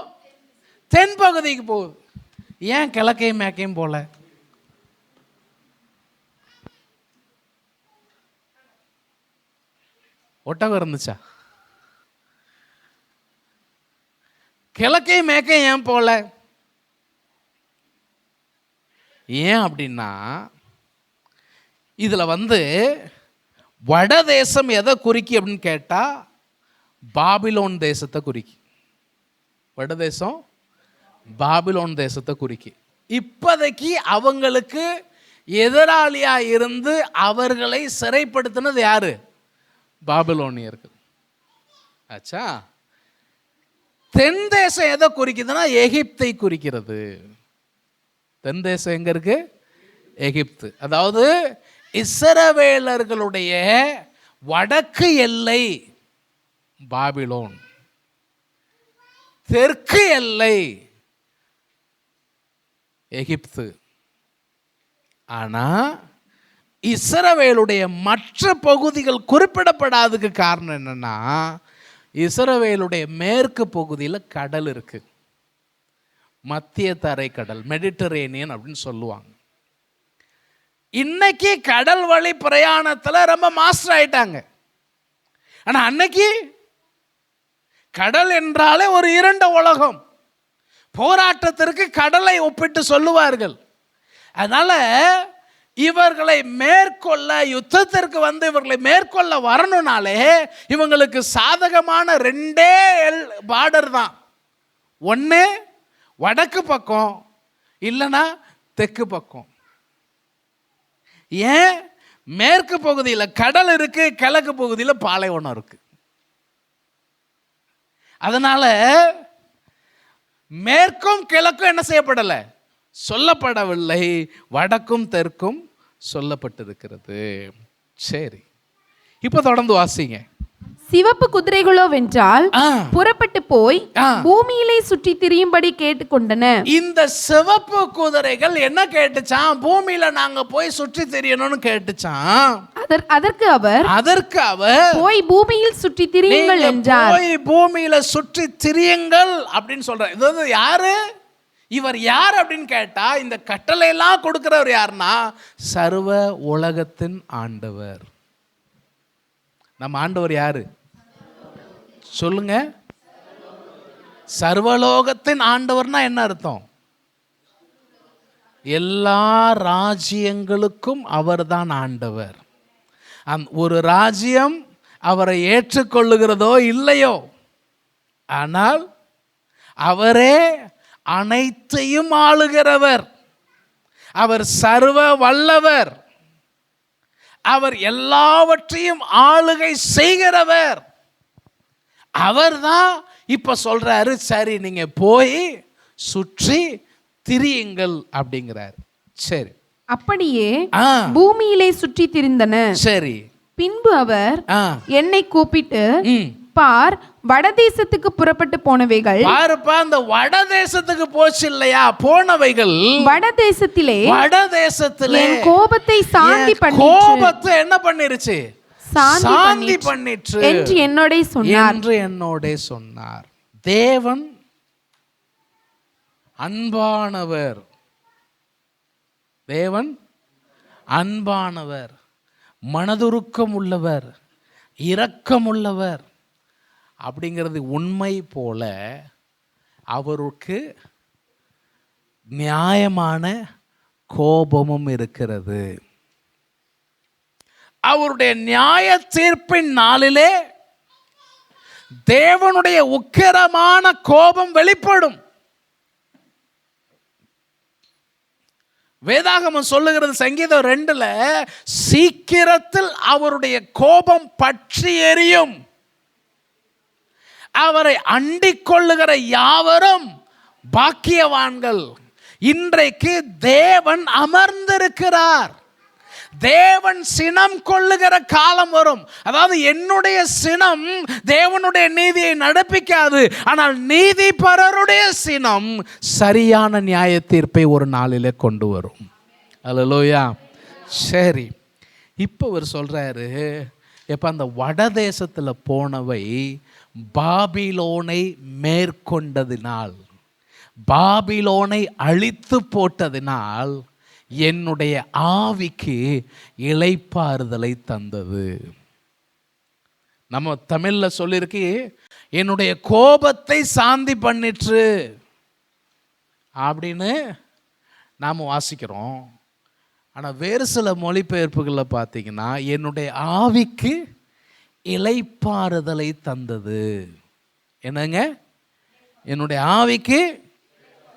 தென் பகுதிக்கு போகுது. ஏன் கிழக்கையும் மேக்கையும் போல? ஒட்டகம் இருந்துச்சா? கிழக்கையும் மேக்கையும் ஏன் போல? ஏன் அப்படின்னா, இதில் வடதேசம் எதை குறிக்கி அப்படின்னு கேட்டால் பாபிலோன் தேசத்தை குறிக்கி. வடதேசம் பாபிலோன் தேசத்தை குறிக்கி. இப்போதைக்கு அவங்களுக்கு எதிராளியாக இருந்து அவர்களை சிறைப்படுத்தினது யாரு? பாபிலோனியர்கள். ஆச்சா. தென் தேசம் எதை குறிக்குதுன்னா எகிப்தை குறிக்கிறது. தென் தேசம் எங்க இருக்கு? எகிப்து. அதாவது இஸ்ரவேலர்களுடைய வடக்கு எல்லை பாபிலோன், தெற்கு எல்லை எகிப்து. ஆனா இஸ்ரவேலுடைய மற்ற பகுதிகள் குறிப்பிடப்படாததுக்கு காரணம் என்னன்னா, இஸ்ரவேலுடைய மேற்கு பகுதியில் கடல் இருக்கு, மத்திய தரை கடல், மெடிட்டரேனியன் அப்படின்னு சொல்லுவாங்க. இன்னைக்கு கடல் வழி பிரயாணத்தில் ரொம்ப மாஸ்டர் ஆயிட்டாங்க. ஆனால் அன்னைக்கு கடல் என்றாலே ஒரு இருண்ட உலகம். போராட்டத்திற்கு கடலை ஒப்பிட்டு சொல்லுவார்கள். அதனால இவர்களை மேற்கொள்ள, யுத்தத்திற்கு இவர்களை மேற்கொள்ள வரணும்னாலே இவங்களுக்கு சாதகமான ரெண்டே பார்டர் தான். ஒன்று வடக்கு பக்கம், இல்லைன்னா தெற்கு பக்கம். ஏன்? மேற்கு பகுதியில் கடல் இருக்கு, கிழக்கு பகுதியில் பாலைவனம் இருக்கு. அதனால மேற்கும் கிழக்கும் என்ன செய்யப்படலை? சொல்லப்படவில்லை. வடக்கும் தெற்கும் சொல்லப்பட்டிருக்கிறது. சரி, இப்போ தொடர்ந்து வாசிங்க. சிவப்பு குதிரைகளோ வென்றால் புறப்பட்டு போய் பூமியிலே சுற்றி திரியும்படி கேட்டுக்கொண்டன. இந்த சிவப்பு குதிரைகள் என்ன கேட்டுச்சான்? பூமியில நாங்க போய் சுற்றி திரியணும்னு கேட்டுச்சான். அதற்கு அவர் போய் பூமியில் சுற்றி திரியுங்கள் என்றார். போய் பூமியில சுற்றி திரியுங்கள் அப்படின்னு சொல்றார். இது யாரு? இவர் யார் அப்படின்னு கேட்டா, இந்த கட்டளை எல்லாம் கொடுக்கிறவர் யாருன்னா சர்வ உலகத்தின் ஆண்டவர். நம்ம ஆண்டவர் யாரு சொல்லுங்க? சர்வலோகத்தின் ஆண்டவர்னா என்ன அர்த்தம்? எல்லா ராஜ்யங்களுக்கும் அவர்தான் ஆண்டவர். ஒரு ராஜ்யம் அவரை ஏற்றுக்கொள்ளுகிறதோ இல்லையோ, ஆனால் அவரே அனைத்தையும் ஆளுகிறவர். அவர் சர்வ வல்லவர். அவர் எல்லாவற்றையும் ஆளுகை செய்கிறவர். அவர் தான் இப்ப சொல்றாரு, சரி நீங்க போய் சுற்றி திரியுங்கள் அப்படிங்கிறார். சரி, அப்படியே பூமியிலே சுற்றி திரிந்தன. சரி, பின்பு அவர் என்னை கூப்பிட்டு, பார், வடதேசத்துக்கு புறப்பட்டு போனவைகள். பாருப்பா, அந்த வடதேசத்துக்கு போச்சு இல்லையா? போனவைகள் வடதேசத்திலே என் கோபத்தை சாந்தி பண்ணி, கோபத்தை என்ன பண்ணிருச்சு? சாந்தி பண்ணிற்று என்று என்னோட சொன்னார். தேவன் அன்பானவர். தேவன் அன்பானவர், மனதுருக்கம் உள்ளவர், இரக்கம் உள்ளவர் அப்படிங்கிறது உண்மை போல அவருக்கு நியாயமான கோபமும் இருக்கிறது. அவருடைய நியாய தீர்ப்பின் நாளிலே தேவனுடைய உக்கிரமான கோபம் வெளிப்படும். வேதாகமம் சொல்லுகிறது சங்கீதம் 2 சீக்கிரத்தில் அவருடைய கோபம் பற்றி எரியும். அவரை அண்டிக் கொள்ளுகிற யாவரும் பாக்கியவான்கள். இன்றைக்கு தேவன் அமர்ந்திருக்கிறார். தேவன் சினம் கொள்ளுகிற காலம் வரும். அதாவது என்னுடைய சினம் தேவனுடைய நீதியை நடப்பிக்காது, ஆனால் நீதிபரருடைய சினம் சரியான நியாய தீர்ப்பை ஒரு நாளிலே கொண்டு வரும். அல்லேலூயா. சரி, இப்போ அவர் சொல்றாரு, எப்போ அந்த வடதேசத்தில் போனவை பாபிலோனை மேற்கொண்டதினால், பாபிலோனை அழித்து போட்டதினால் என்னுடைய ஆவிக்கு இளைப்பாறுதலை தந்தது. நம்ம தமிழ்ல சொல்லிருக்கு, என்னுடைய கோபத்தை சாந்தி பண்ணிற்று அப்படின்னு நாம் வாசிக்கிறோம். ஆனால் வேறு சில மொழிபெயர்ப்புகளில் பார்த்தீங்கன்னா என்னுடைய ஆவிக்கு இளைப்பாறுதலை தந்தது. என்னங்க? என்னுடைய ஆவிக்கு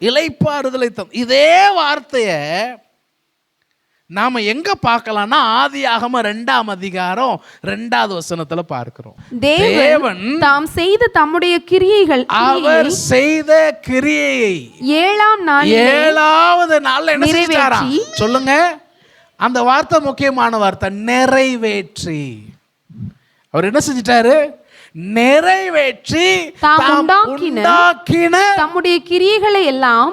இளைப்பாறுதலை தந்தது. இதே வார்த்தையை நாம எங்க பார்க்கலாம்னா ஆதியாகமம் 2ஆம் அதிகாரம் 2வது வசனத்துல பார்க்கிறோம். தேவன் தாம் செய்த தம்முடைய கிரியைகள், அவர் செய்த கிரியையை 7வது நாள்ல என்ன செஞ்சாராம்? சொல்லுங்க. அந்த வார்த்தை முக்கியமான வார்த்தை, நிறைவேற்றி. அவர் என்ன செஞ்சிட்டாரு? நிறைவேற்றி தாம் உண்டாக்கின தம்முடைய கிரியைகளை எல்லாம்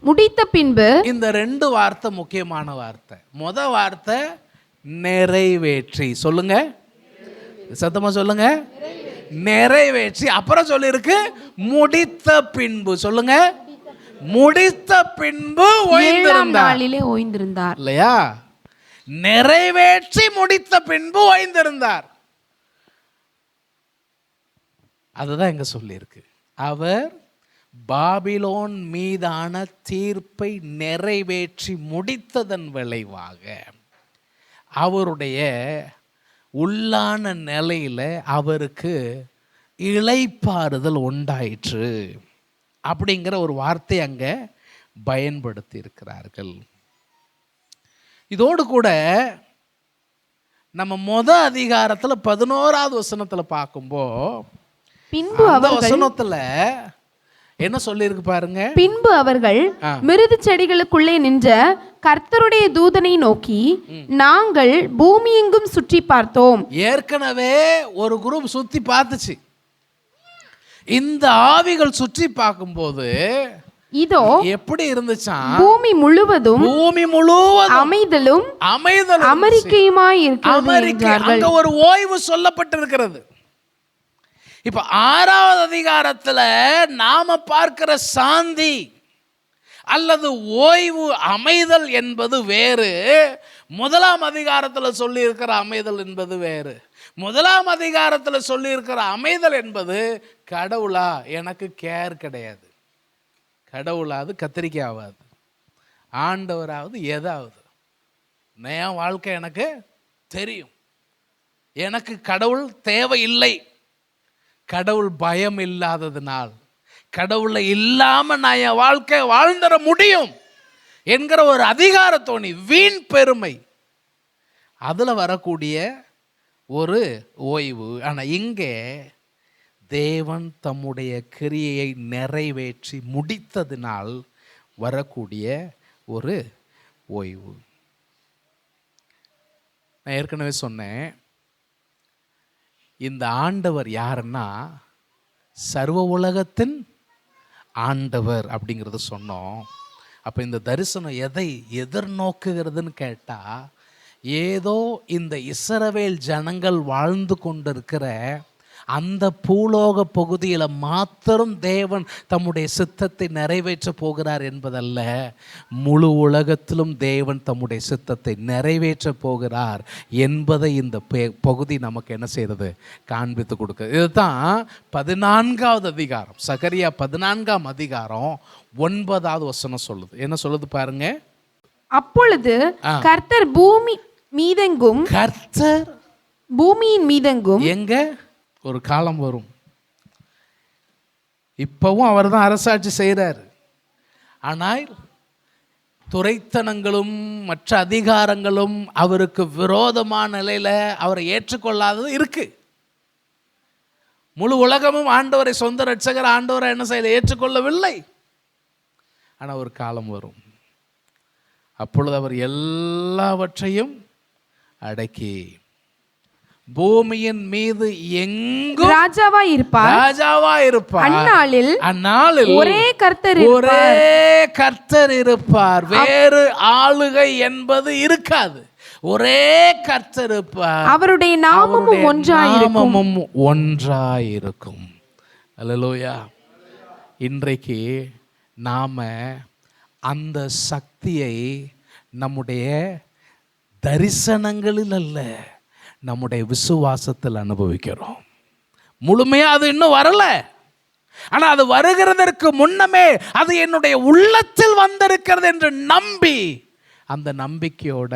முடித்த பின்பு. இந்த 2 வார்த்தை முக்கியமான வார்த்தை. முத வார்த்தை நிறைவேற்றி. சொல்லுங்க, சத்தமா சொல்லுங்க. நிறைவேற்றி. அப்புறம் சொல்லிருக்கு முடித்த பின்பு. சொல்லுங்க, முடித்த பின்பு ஓய்ந்திருந்தார். இல்லையா? நிறைவேற்றி முடித்த பின்பு ஓய்ந்திருந்தார். அதுதான் இங்க சொல்லியிருக்கு. அவர் பாபிலோன் மீதான தீர்ப்பை நிறைவேற்றி முடித்ததன் விளைவாக அவருடைய உள்ளான நிலையில் அவருக்கு இளைப்பாறுதல் உண்டாயிற்று அப்படிங்கிற ஒரு வார்த்தை அங்கே பயன்படுத்தி இருக்கிறார்கள். இதோடு கூட நம்ம அதிகாரத்தில் 11வது வசனத்தில் பார்க்கும்போது பின்பு அந்த வசனத்துல என்ன சொல்லியிருக்கு பாருங்க. பின்பு அவர்கள் மிருது செடிகளுக்குள்ளே நின்ற கர்த்தருடைய தூதனை நோக்கி, நாங்கள் பூமி எங்கும் சுற்றி பார்த்தோம். ஏற்கனவே ஒரு குரூப் சுத்தி பார்த்துச்சு. இந்த ஆவிகள் சுற்றி பார்க்கும்போது இதோ எப்படி இருந்துச்சா? பூமி முழுவதும் அமைதலும் அமெரிக்கையுமாய் இருக்கிறது. அங்க ஒரு ஓய்வு சொல்லப்பட்டிருக்கிறது. இப்ப 6வது அதிகாரத்துல நாம பார்க்கிற சாந்தி அல்லது ஓய்வு, அமைதல் என்பது வேறு. 1ஆம் அதிகாரத்தில் சொல்லி இருக்கிற அமைதல் என்பது வேறு. 1ஆம் அதிகாரத்தில் சொல்லி இருக்கிற அமைதல் என்பது கடவுளா எனக்கு கேர் கிடையாது, கடவுளாவது கத்திரிக்காய் ஆகாது, ஆண்டவராவது எதாவது, என் வாழ்க்கை எனக்கு தெரியும், எனக்கு கடவுள் தேவையில்லை. கடவுள் பயம் இல்லாததுனால், கடவுளை இல்லாம நான் என் வாழ்க்கை வாழ்ந்துட முடியும் என்கிற ஒரு அதிகார தோணி, வீண் பெருமை, அதுல வரக்கூடிய ஒரு ஓய்வு. ஆனா இங்கே தேவன் தம்முடைய கிரியையை நிறைவேற்றி முடித்ததினால் வரக்கூடிய ஒரு ஓய்வு. நான் ஏற்கனவே சொன்னேன், இந்த ஆண்டவர் யாருன்னா சர்வ உலகத்தின் ஆண்டவர் அப்படிங்கிறது சொன்னோம். அப்போ இந்த தரிசனம் எதை எதிர்நோக்குகிறதுன்னு கேட்டால், ஏதோ இந்த இஸ்ரவேல் ஜனங்கள் வாழ்ந்து கொண்டிருக்கிற அந்த பூலோக பகுதியில் மாத்திரம் தேவன் தம்முடைய சித்தத்தை நிறைவேற்ற போகிறார் என்பதல்ல, முழு உலகத்திலும் தேவன் தம்முடைய சித்தத்தை நிறைவேற்ற போகிறார் என்பதை இந்த பகுதி நமக்கு என்ன செய்கிறது, காண்பித்து கொடுக்குது. இதுதான் 14வது அதிகாரம், சகரியா 14ஆம் அதிகாரம் 9வது வசனம் சொல்லுது. என்ன சொல்லுது பாருங்க. அப்பொழுது கர்த்தர் பூமி மீதெங்கும், கர்த்தர் பூமியின் மீதெங்கும், எங்க ஒரு காலம் வரும், இப்பவும் அவர் தான் அரசாட்சி செய்கிறார், ஆனால் துரைத்தனங்களும் மற்ற அதிகாரங்களும் அவருக்கு விரோதமான நிலையில் அவரை ஏற்றுக்கொள்ளாதது இருக்கு. முழு உலகமும் ஆண்டவரை சொந்த ரட்சகர் ஆண்டவரை என்ன செய்யல, ஏற்றுக்கொள்ளவில்லை. ஆனால் ஒரு காலம் வரும், அப்பொழுது அவர் எல்லாவற்றையும் அடக்கி பூமியின் மீது எங்கும் ராஜாவா இருப்பார். அந்நாளில் ஒரே கர்த்தர் இருப்பார், வேறு ஆளுகை என்பது இருக்காது. ஒரே கர்த்தர் இருப்பார், அவருடைய நாமமும் ஒன்றாயிருக்கும். அல்லேலூயா. இன்றைக்கு நாம அந்த சக்தியை நம்முடைய தரிசனங்களில் அல்ல, நம்முடைய விசுவாசத்தில் அனுபவிக்கிறோம். முழுமையாக அது இன்னும் வரல, ஆனால் அது வருகிறதற்கு முன்னமே அது என்னுடைய உள்ளத்தில் வந்திருக்கிறது என்று நம்பி, அந்த நம்பிக்கையோட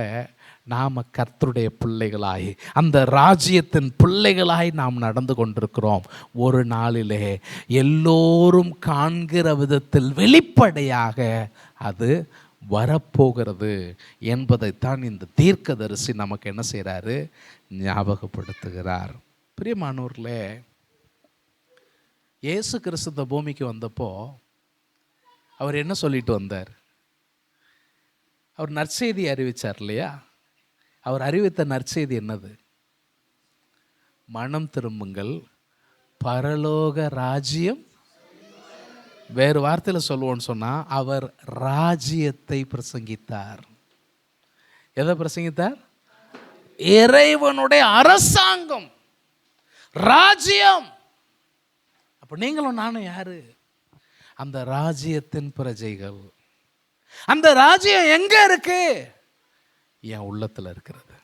நாம் கர்த்தருடைய பிள்ளைகளாய், அந்த ராஜ்யத்தின் பிள்ளைகளாய் நாம் நடந்து கொண்டிருக்கிறோம். ஒரு நாளிலே எல்லோரும் காண்கிற விதத்தில் வெளிப்படையாக அது வரப்போகிறது என்பதைத்தான் இந்த தீர்க்கதரிசி நமக்கு என்ன செய்கிறாரு, ஞாபகப்படுத்துகிறார். பிரியமானவர்களே, இயேசு கிறிஸ்து இந்த பூமிக்கு வந்தப்போ அவர் என்ன சொல்லிட்டு வந்தார்? அவர் நற்செய்தி அறிவித்தார் இல்லையா? அவர் அறிவித்த நற்செய்தி என்னது? மனம் திரும்புங்கள், பரலோக ராஜ்யம். வேறு வார்த்தையில் சொல்லுவோன்னு சொன்னால் அவர் ராஜ்யத்தை பிரசங்கித்தார். எதை பிரசங்கித்தார்? இறைவனுடைய அரசாங்கம், ராஜ்யம். அப்போ நீங்களும் நானும் யாரு? அந்த ராஜ்யத்தின் பிரஜைகள். அந்த ராஜ்யம் எங்க இருக்கு? என் உள்ளத்தில் இருக்கிறது.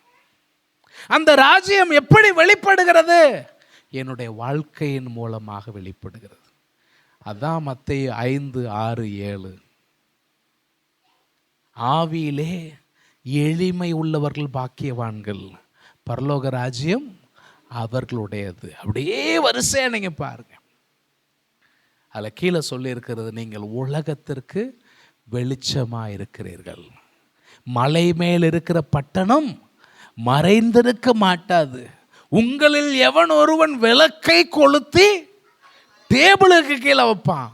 அந்த ராஜ்யம் எப்படி வெளிப்படுகிறது? என்னுடைய வாழ்க்கையின் மூலமாக வெளிப்படுகிறது. அதான் மத்தேயு 5, 6, 7. ஆவியிலே எளிமை உள்ளவர்கள் பாக்கியவான்கள், பரலோக ராஜ்யம் அவர்களுடையது. அப்படியே வரிசையா நீங்க பாருங்க. அதில் கீழே சொல்லி இருக்கிறது, நீங்கள் உலகத்திற்கு வெளிச்சமா இருக்கிறீர்கள். மலை மேல் இருக்கிற பட்டணம் மறைந்திருக்க மாட்டாது. உங்களில் எவன் ஒருவன் விளக்கை கொளுத்தி டேபிளுக்கு கீழே வைப்பான்?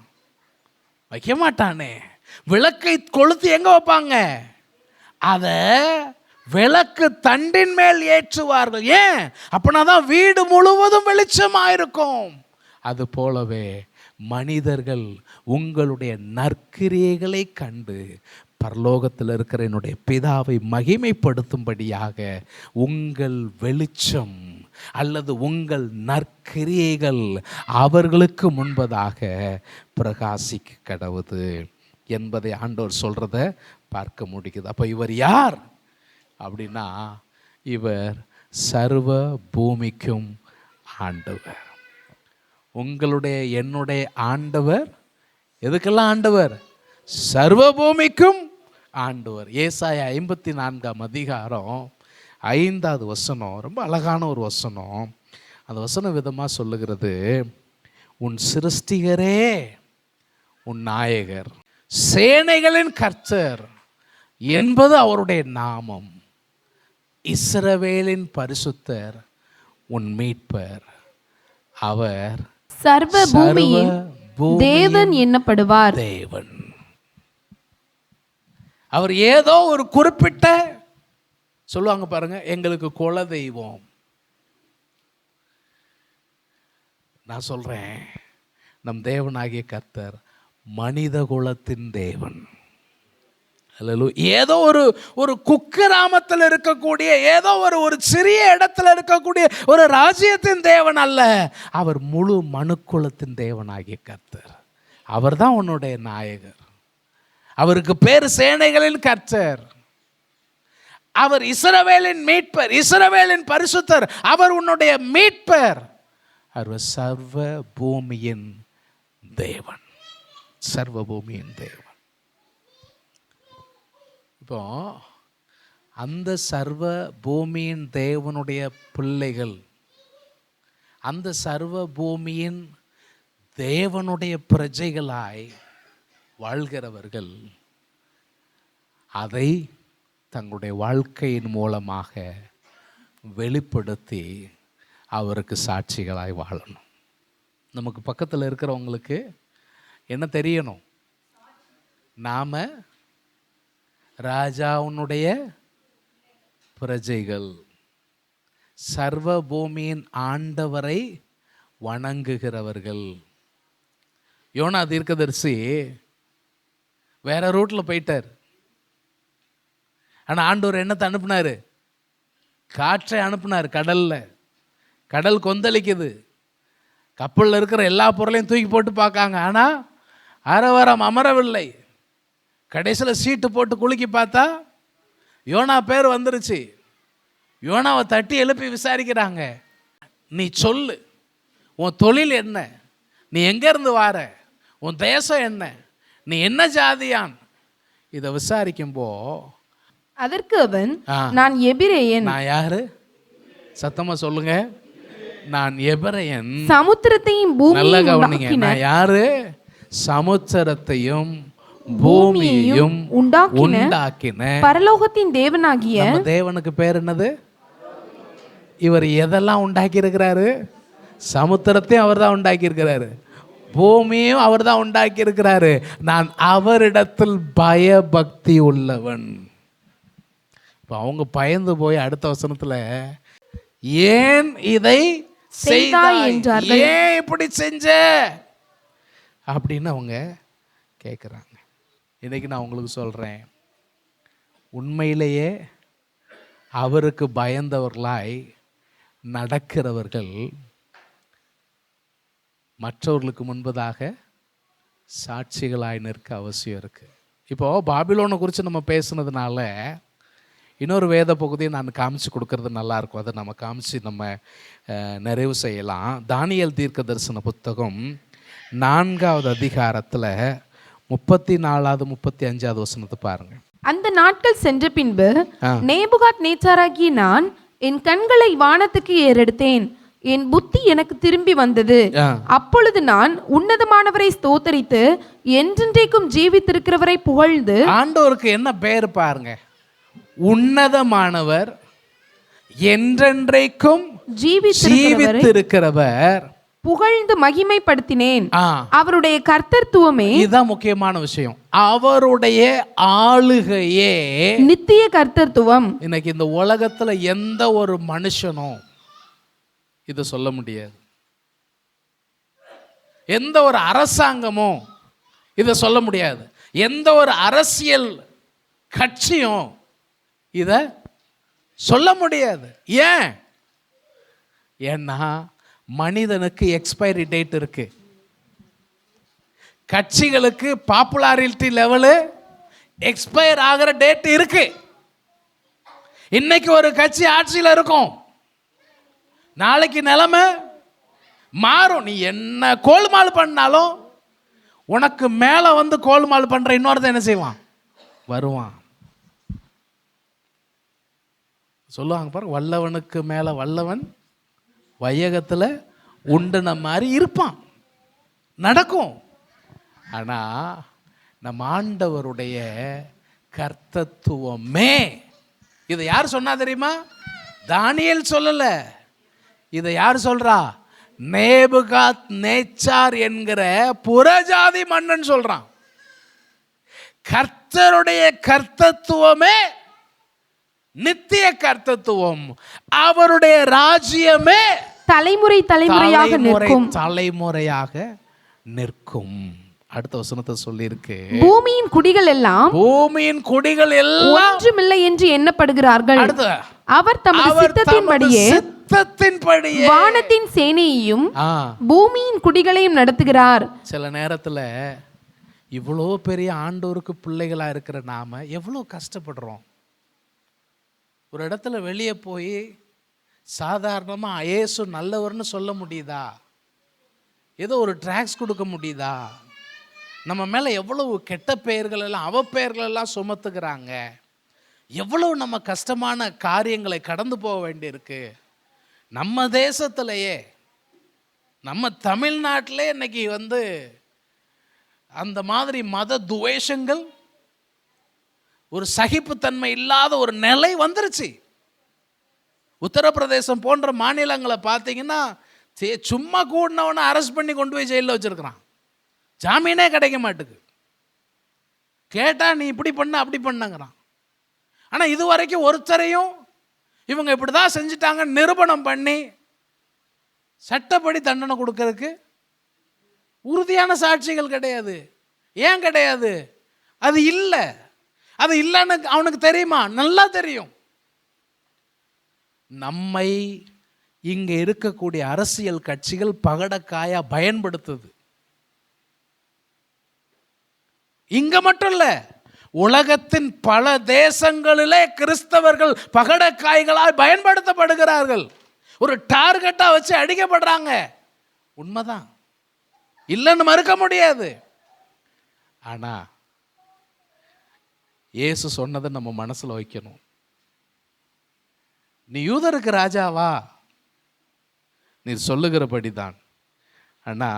வைக்க மாட்டானே. விளக்கை கொளுத்தி எங்க வைப்பாங்க? அதை விளக்கு தண்டின் மேல் ஏற்றுவார்கள். ஏன்? அப்படின்னாதான் வீடு முழுவதும் வெளிச்சமாயிருக்கும். அது போலவே மனிதர்கள் உங்களுடைய நற்கிரியைகளை கண்டு பரலோகத்தில் இருக்கிற என்னுடைய பிதாவை மகிமைப்படுத்தும்படியாக உங்கள் வெளிச்சம் அல்லது உங்கள் நற்கிரியைகள் அவர்களுக்கு முன்பதாக பிரகாசிக்க கடவுது என்பதை ஆண்டவர் சொல்றத பார்க்க முடியுது. அப்போ இவர் யார் அப்படின்னா, இவர் சர்வ பூமிக்கும் ஆண்டவர். உங்களுடைய என்னுடைய ஆண்டவர் எதுக்கெல்லாம் ஆண்டவர்? சர்வ பூமிக்கும் ஆண்டவர். ஏசாயா 54ஆம் அதிகாரம் 5வது வசனம் ரொம்ப அழகான ஒரு வசனம். அந்த வசனம் விதமாக சொல்லுகிறது, உன் சிருஷ்டிகரே உன் நாயகர், சேனைகளின் கர்த்தர் என்பது அவருடைய நாமம், இஸ்ரவேலின் பரிசுத்தர் உன் மீட்பர், அவர் சர்வ பூமியின் தேவன் என்னப்படுவார். தேவன். அவர் ஏதோ ஒரு குறிப்பிட்ட சொல்லுவாங்க பாருங்க, எங்களுக்கு குல தெய்வம். நான் சொல்றேன், நம் தேவனாகிய கர்த்தர் மனித குலத்தின் தேவன். ஏதோ ஒரு குக்கிராமத்தில் இருக்கக்கூடிய ஏதோ ஒரு சிறிய இடத்துல இருக்கக்கூடிய ஒரு ராஜ்யத்தின் தேவன் அல்ல. அவர் முழு மனுக்குலத்தின் தேவனாகிய கர்த்தர். அவர் தான் உன்னுடைய நாயகர். அவருக்கு பேர் சேனைகளின் கர்த்தர். அவர் இஸ்ரவேலின் மீட்பர், இஸ்ரவேலின் பரிசுத்தர். அவர் உன்னுடைய மீட்பர். அவர் சர்வ பூமியின் தேவன், சர்வ பூமியின் தேவன். இப்போ அந்த சர்வ பூமியின் தேவனுடைய பிள்ளைகள், அந்த சர்வ பூமியின் தேவனுடைய பிரஜைகளாய் வாழ்கிறவர்கள் அதை தங்களுடைய வாழ்க்கையின் மூலமாக வெளிப்படுத்தி அவருக்கு சாட்சிகளாய் வாழணும். நமக்கு பக்கத்தில் இருக்கிறவங்களுக்கு என்ன தெரியணும்? நாம ராஜாவுனுடைய பிரஜைகள், சர்வ பூமியின் ஆண்டவரை வணங்குகிறவர்கள். யோனா தீர்க்கதரிசி வேற ரூட்ல போயிட்டார். ஆனால் ஆண்டவர் என்னத்தை அனுப்புனாரு? காற்றை அனுப்புனார். கடல் கொந்தளிக்குது. கப்பலில் இருக்கிற எல்லா பொருளையும் தூக்கி போட்டு பார்க்காங்க. ஆனால் அரவரம் அமரவில்லை. கடைசியில் சீட்டு போட்டு குலுக்கி பார்த்தா யோனா பேர் வந்துருச்சு. யோனாவை தட்டி எழுப்பி விசாரிக்கிறாங்க. நீ சொல்லு, உன் தொழில் என்ன? நீ எங்கேருந்து வார? உன் தேசம் என்ன? நீ என்ன ஜாதியான்? இதை விசாரிக்கும்போ அதற்கு அவன், நான் எபிரேயன். நான் யாரு? சத்தமா சொல்லுங்க. நான் எபிரேயன். சமுத்திரத்தையும் நல்ல கவனிங்க. நான் யாரு? சமுத்திரத்தையும் பூமியையும் உண்டாக்கின பரலோகத்தின் தேவனாகிய தேவனுக்கு பேர் என்னது? இவர் எதெல்லாம் உண்டாக்கி இருக்கிறாரு? சமுத்திரத்தையும் அவர் தான் உண்டாக்கி இருக்கிறாரு, பூமியையும் அவர் தான் உண்டாக்கி இருக்கிறாரு. நான் அவரிடத்தில் பயபக்தி உள்ளவன். இப்போ அவங்க பயந்து போய் அடுத்த வசனத்துல ஏன் இதை செய்தாய் என்றார்கள், ஏன் இப்படி செஞ்ச அப்படின்னு அவங்க கேட்குறாங்க. இன்னைக்கு நான் உங்களுக்கு சொல்கிறேன், உண்மையிலேயே அவருக்கு பயந்தவர்களாய் நடக்கிறவர்கள் மற்றவர்களுக்கு முன்பதாக சாட்சிகளாய் நிற்க அவசியம் இருக்குது. இப்போது பாபிலோனை குறித்து நம்ம பேசுனதுனால இன்னொரு வேத பகுதியை நான் காமிச்சு கொடுக்கறது நல்லாயிருக்கும். அதை நம்ம காமிச்சு நம்ம நிறைவு செய்யலாம். தானியேல் தீர்க்க தரிசன புத்தகம் 4வது அதிகாரத்தில் 34வது 35வது வசனத்தை பாருங்க. அந்த நாட்கள் சென்ற பின்பு நேபுகாத் நேச்சாராகிய நான் என் கண்களை வானத்துக்கு ஏறெடுத்தேன், என் புத்தி எனக்கு திரும்பி வந்தது. அப்பொழுது நான் உன்னதமானவரை ஸ்தோத்தரித்து என்றென்றைக்கும் ஜீவித்திருக்கிறவரை புகழ்ந்து. ஆண்டவருக்கு என்ன பேர் பாருங்க, உன்னதமானவர், என்றென்றைக்கும் ஜீவித்திருக்கிறவர், புகழ்ந்து மகிமைப்படுத்தினேன். அவருடைய கர்த்தத்துவமே, இதுதான் முக்கியமான விஷயம், அவருடைய ஆளுகையே நித்திய கர்த்தத்துவம். இன்னைக்கு இந்த உலகத்துல எந்த ஒரு மனுஷனும் இதை சொல்ல முடியாது. எந்த ஒரு அரசாங்கமும் இதை சொல்ல முடியாது. எந்த ஒரு அரசியல் கட்சியும் இதை சொல்ல முடியாது. ஏன்? ஏன்னா மனிதனுக்கு எக்ஸ்பைரி டேட் இருக்கு. கட்சிகளுக்கு பாப்புலாரிட்டி லெவலு எக்ஸ்பயர் ஆகிற டேட் இருக்கு. இன்னைக்கு ஒரு கட்சி ஆட்சியில் இருக்கும், நாளைக்கு நிலைமை மாறும். நீ என்ன கோல்மால் பண்ணாலும் உனக்கு மேலே வந்து கோல்மால் பண்ற இன்னொருத்தன் என்ன செய்வான்? வருவான். சொல்லுவாங்க பாருங்க, வல்லவனுக்கு மேலே வல்லவன் வையகத்தில் உண்டுன மாதிரி இருப்பான். நடக்கும். ஆனால் நம் ஆண்டவருடைய கர்த்தத்துவமே, இதை யார் சொன்னா தெரியுமா? தானியேல் சொல்லலை. இதை யார் சொல்றா? நேபுகாத் நேச்சார் என்கிற புறஜாதி மன்னன் சொல்றான். கர்த்தருடைய கர்த்தத்துவமே நித்திய கர்த்தத்துவம், அவருடைய ராஜ்யமே தலைமுறையாக நிற்கும். அடுத்த வசனத்தை சொல்லியிருக்கு, பூமியின் குடிகள் எல்லாம் பூமியின் குடிகள் எல்லாம் ஒன்றுமில்லை என்று எண்ணப்படுகிறார்கள். அடுத்து அவர் தமது சித்தத்தின்படியே சித்தத்தின்படியே வானத்தின் சேனையையும் பூமியின் குடிகளையும் நடத்துகிறார். சில நேரத்துல இவ்வளோ பெரிய ஆண்டவருக்கு பிள்ளைகளா இருக்கிற நாம எவ்வளோ கஷ்டப்படுறோம். ஒரு இடத்துல வெளியே போய் சாதாரணமா இயேசு நல்லவர்னு சொல்ல முடியுதா? ஏதோ ஒரு ட்ராக்ஸ் கொடுக்க முடியுதா? நம்ம மேலே எவ்வளவு கெட்ட பெயர்கள் எல்லாம் அவப்பெயர்கள் எல்லாம் சுமத்துக்கிறாங்க. எவ்வளவு நம்ம கஷ்டமான காரியங்களை கடந்து போக வேண்டியிருக்கு. நம்ம தேசத்திலேயே, நம்ம தமிழ்நாட்டிலே இன்னைக்கு அந்த மாதிரி மத துவேஷங்கள், ஒரு சகிப்புத்தன்மை இல்லாத ஒரு நிலை வந்துருச்சு. உத்தரப்பிரதேசம் போன்ற மாநிலங்களை பார்த்தீங்கன்னா சும்மா கூடினவனை அரெஸ்ட் பண்ணி கொண்டு போய் ஜெயிலில் வச்சிருக்கிறான். ஜாமீனே கிடைக்க மாட்டுக்கு. கேட்டா நீ இப்படி பண்ண அப்படி பண்ணங்கிறான். ஆனால் இது வரைக்கும் ஒருத்தரையும் இவங்க இப்படி தான் செஞ்சுட்டாங்க நிரூபணம் பண்ணி சட்டப்படி தண்டனை கொடுக்கறதுக்கு உறுதியான சாட்சிகள் கிடையாது. ஏன் கிடையாது? அது இல்லை. அது இல்லைன்னு அவனுக்கு தெரியுமா? நல்லா தெரியும். நம்மை இங்கே இருக்கக்கூடிய அரசியல் கட்சிகள் பகடக்காயா பயன்படுத்துது. இங்க மட்டும் இல்ல, உலகத்தின் பல தேசங்களிலே கிறிஸ்தவர்கள் பகடக்காய்களால் பயன்படுத்தப்படுகிறார்கள். ஒரு டார்கெட்டா வச்சு அடிக்கப்படுறாங்க. உண்மைதான், இல்லைன்னு மறுக்க முடியாது. ஆனா இயேசு சொன்னதை நம்ம மனசுல வைக்கணும். நீ யூதருக்கு ராஜாவா? நீ சொல்லுகிறபடிதான். ஆனா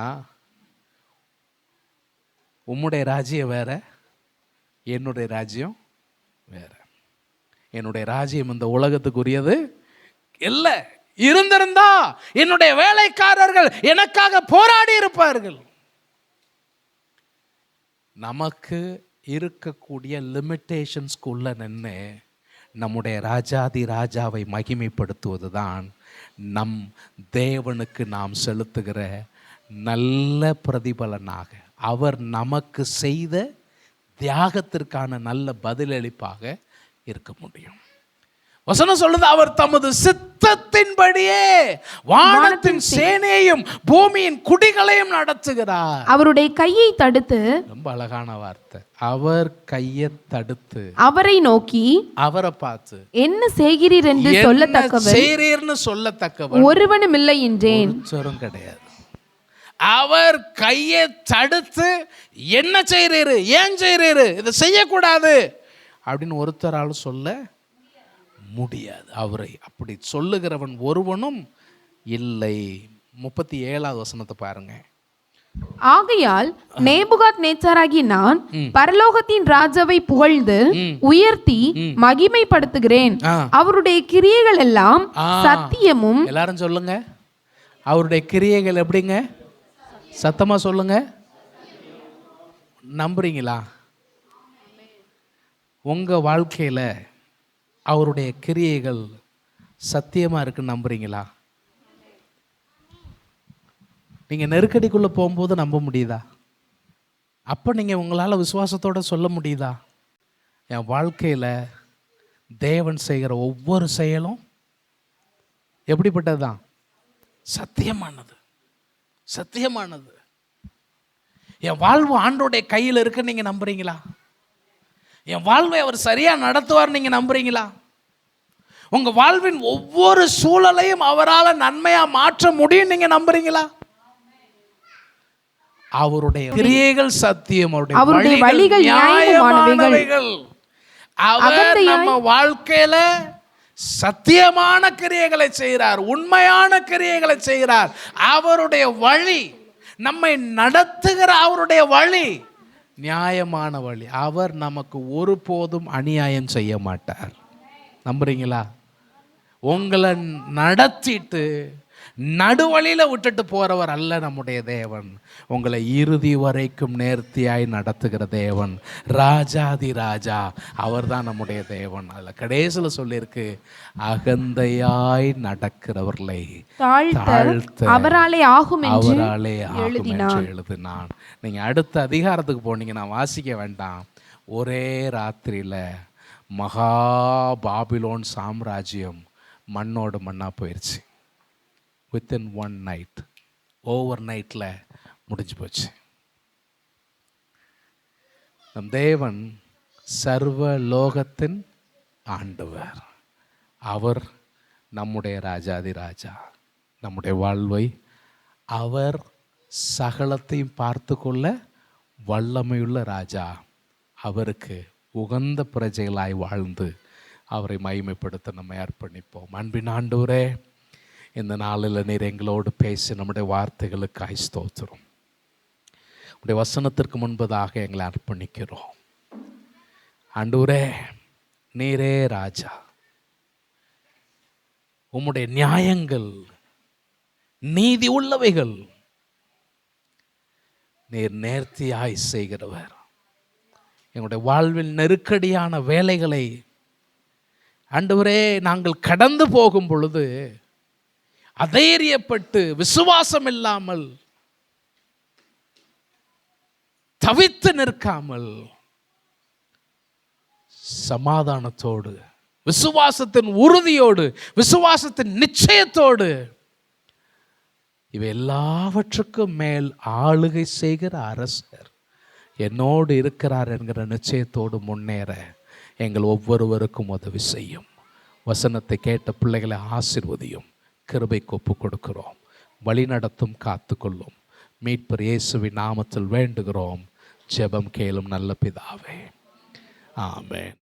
உம்முடைய ராஜ்யம் வேற, என்னுடைய ராஜ்யம் வேற. என்னுடைய ராஜ்யம் இந்த உலகத்துக்குரியது இல்லை. இருந்திருந்தா என்னுடைய வேலைக்காரர்கள் எனக்காக போராடி இருப்பார்கள். நமக்கு இருக்கக்கூடிய லிமிட்டேஷன்ஸ்குள்ள நின்று நம்முடைய ராஜாதி ராஜாவை மகிமைப்படுத்துவதுதான் நம் தேவனுக்கு நாம் செலுத்துகிற நல்ல பிரதிபலனாக, அவர் நமக்கு செய்த தியாகத்திற்கான நல்ல பதிலளிப்பாக இருக்க முடியும். வசனம் சொல்லுது, அவர் தமது சித்தத்தின்படியே வானத்தின் சேனையையும் பூமியின் குடிகளையும் நடத்துகிறார். அவருடைய கையை தடுத்து, ரொம்ப அழகான வார்த்தை, அவர் கையை தடுத்து அவரை நோக்கி, அவரை பார்த்து என்ன செய்கிறீர் என்று சொல்லத்தக்கவர், செய்கிறீர்னு சொல்லத்தக்கவர் ஒருவனும் இல்லை என்றேன். ஒருத்தரும் கிடையாது. அவர் கையை தடுத்து என்ன செய்கிறீரு, ஏன் செய்கிறீரு, இதை செய்யக்கூடாது அப்படின்னு ஒருத்தரால் சொல்ல முடியாது. அவரை அப்படி சொல்லுகிறவன் ஒருவனும் இல்லை. 37வது வசனத்தை பாருங்க. ஆகையால் நேபுகாத் நேச்சாராகி நான் பரலோகத்தின் ராஜாவை புகழ்ந்து உயர்த்தி மகிமைப்படுத்துகிறேன். அவருடைய கிரியைகள் எல்லாம் சத்தியமும். எல்லாரும் சொல்லுங்க, அவருடைய கிரியைகள் எப்படிங்க? சத்தமா சொல்லுங்க. நம்புறீங்களா? உங்க வாழ்க்கையில அவருடைய கிரியைகள் சத்தியமா இருக்குன்னு நம்புறீங்களா? நீங்க நெருக்கடிக்குள்ள போகும்போது நம்ப முடியுதா? அப்ப நீங்க உங்களால விசுவாசத்தோட சொல்ல முடியுதா, என் வாழ்க்கையில தேவன் செய்கிற ஒவ்வொரு செயலும் எப்படிப்பட்டதுதான்? சத்தியமானது, சத்தியமானது. என் வாழ்வு ஆண்டோடைய கையில் இருக்கு நீங்க நம்புறீங்களா? என் வாழ்வை அவர் சரியா நடத்துவார் நீங்க நம்புறீங்களா? உங்க வாழ்வின் ஒவ்வொரு சூழலையும் அவரால் நன்மையா மாற்ற முடியும் நீங்க நம்புறீங்களா? அவருடைய கிரியைகள் சத்தியம், அவருடைய வழிகள் நியாயமானவைகள். அவர் நம்ம வாழ்க்கையில சத்தியமான கிரியைகளை செய்கிறார், உண்மையான கிரியைகளை செய்கிறார். அவருடைய வழி, நம்மை நடத்துகிற அவருடைய வழி நியாயமான வழி. அவர் நமக்கு ஒருபோதும் அநியாயம் செய்ய மாட்டார். நம்புறீங்களா? உங்களை நடத்திட்டு நடுவழியில் விட்டுட்டு போகிறவர் அல்ல நம்முடைய தேவன். உங்களை இறுதி வரைக்கும் நேர்த்தியாய் நடத்துகிற தேவன், ராஜாதி ராஜா, அவர் தான் நம்முடைய தேவன். அதில் கடைசியில் சொல்லியிருக்கு, அகந்தையாய் நடக்கிறவர்களை தாழ்த்த அவராலே ஆகும் என்று எழுதினான். நீங்கள் அடுத்த அதிகாரத்துக்கு போனீங்கன்னா வாசிக்க வேண்டாம், ஒரே ராத்திரியில் மகா பாபிலோன் சாம்ராஜ்யம் மண்ணோடு மண்ணாக போயிடுச்சு. வித்தின் ஒன் நைட், ஓவர் நைட்டில் முடிஞ்சு போச்சு. நம் தேவன் சர்வ லோகத்தின் ஆண்டவர். அவர் நம்முடைய ராஜாதி ராஜா. நம்முடைய வாழ்வை அவர் சகலத்தையும் பார்த்து கொள்ள வல்லமையுள்ள ராஜா. அவருக்கு உகந்த பிரஜைகளாய் வாழ்ந்து அவரை மகிமைப்படுத்த நம்ம அர்ப்பணிப்போம். அன்பின் ஆண்டவரே, இந்த நாளில் நீர் எங்களோடு பேசி நம்முடைய வார்த்தைகளுக்காய் ஸ்தோத்திரம். உடைய வசனத்திற்கு முன்பதாக எங்களை அர்ப்பணிக்கிறோம். ஆண்டவரே, நீரே ராஜா. உம்முடைய நியாயங்கள் நீதி உள்ளவைகள். நீர் நேர்த்தியாய் செய்கிறவர். எங்களுடைய வாழ்வில் நெருக்கடியான வேலைகளை ஆண்டவரே நாங்கள் கடந்து போகும் பொழுது அதைரியப்பட்டு விசுவாசம் இல்லாமல் தவித்து நிற்காமல் சமாதானத்தோடு, விசுவாசத்தின் உறுதியோடு, விசுவாசத்தின் நிச்சயத்தோடு, இவை எல்லாவற்றுக்கும் மேல் ஆளுகை செய்கிற அரசர் என்னோடு இருக்கிறார் என்கிற நிச்சயத்தோடு முன்னேற எங்கள் ஒவ்வொருவருக்கும் உதவி செய்யும். வசனத்தை கேட்ட பிள்ளைகளை ஆசீர்வதியும். கிருபைக்கு ஒப்புக் கொடுக்கிறோம். வழிநடத்தும், காத்துக்கொள்ளும். மீட்பர் இயேசுவின் நாமத்தில் வேண்டுகிறோம். ஜெபம் கேளும் நல்ல பிதாவே. ஆமென்.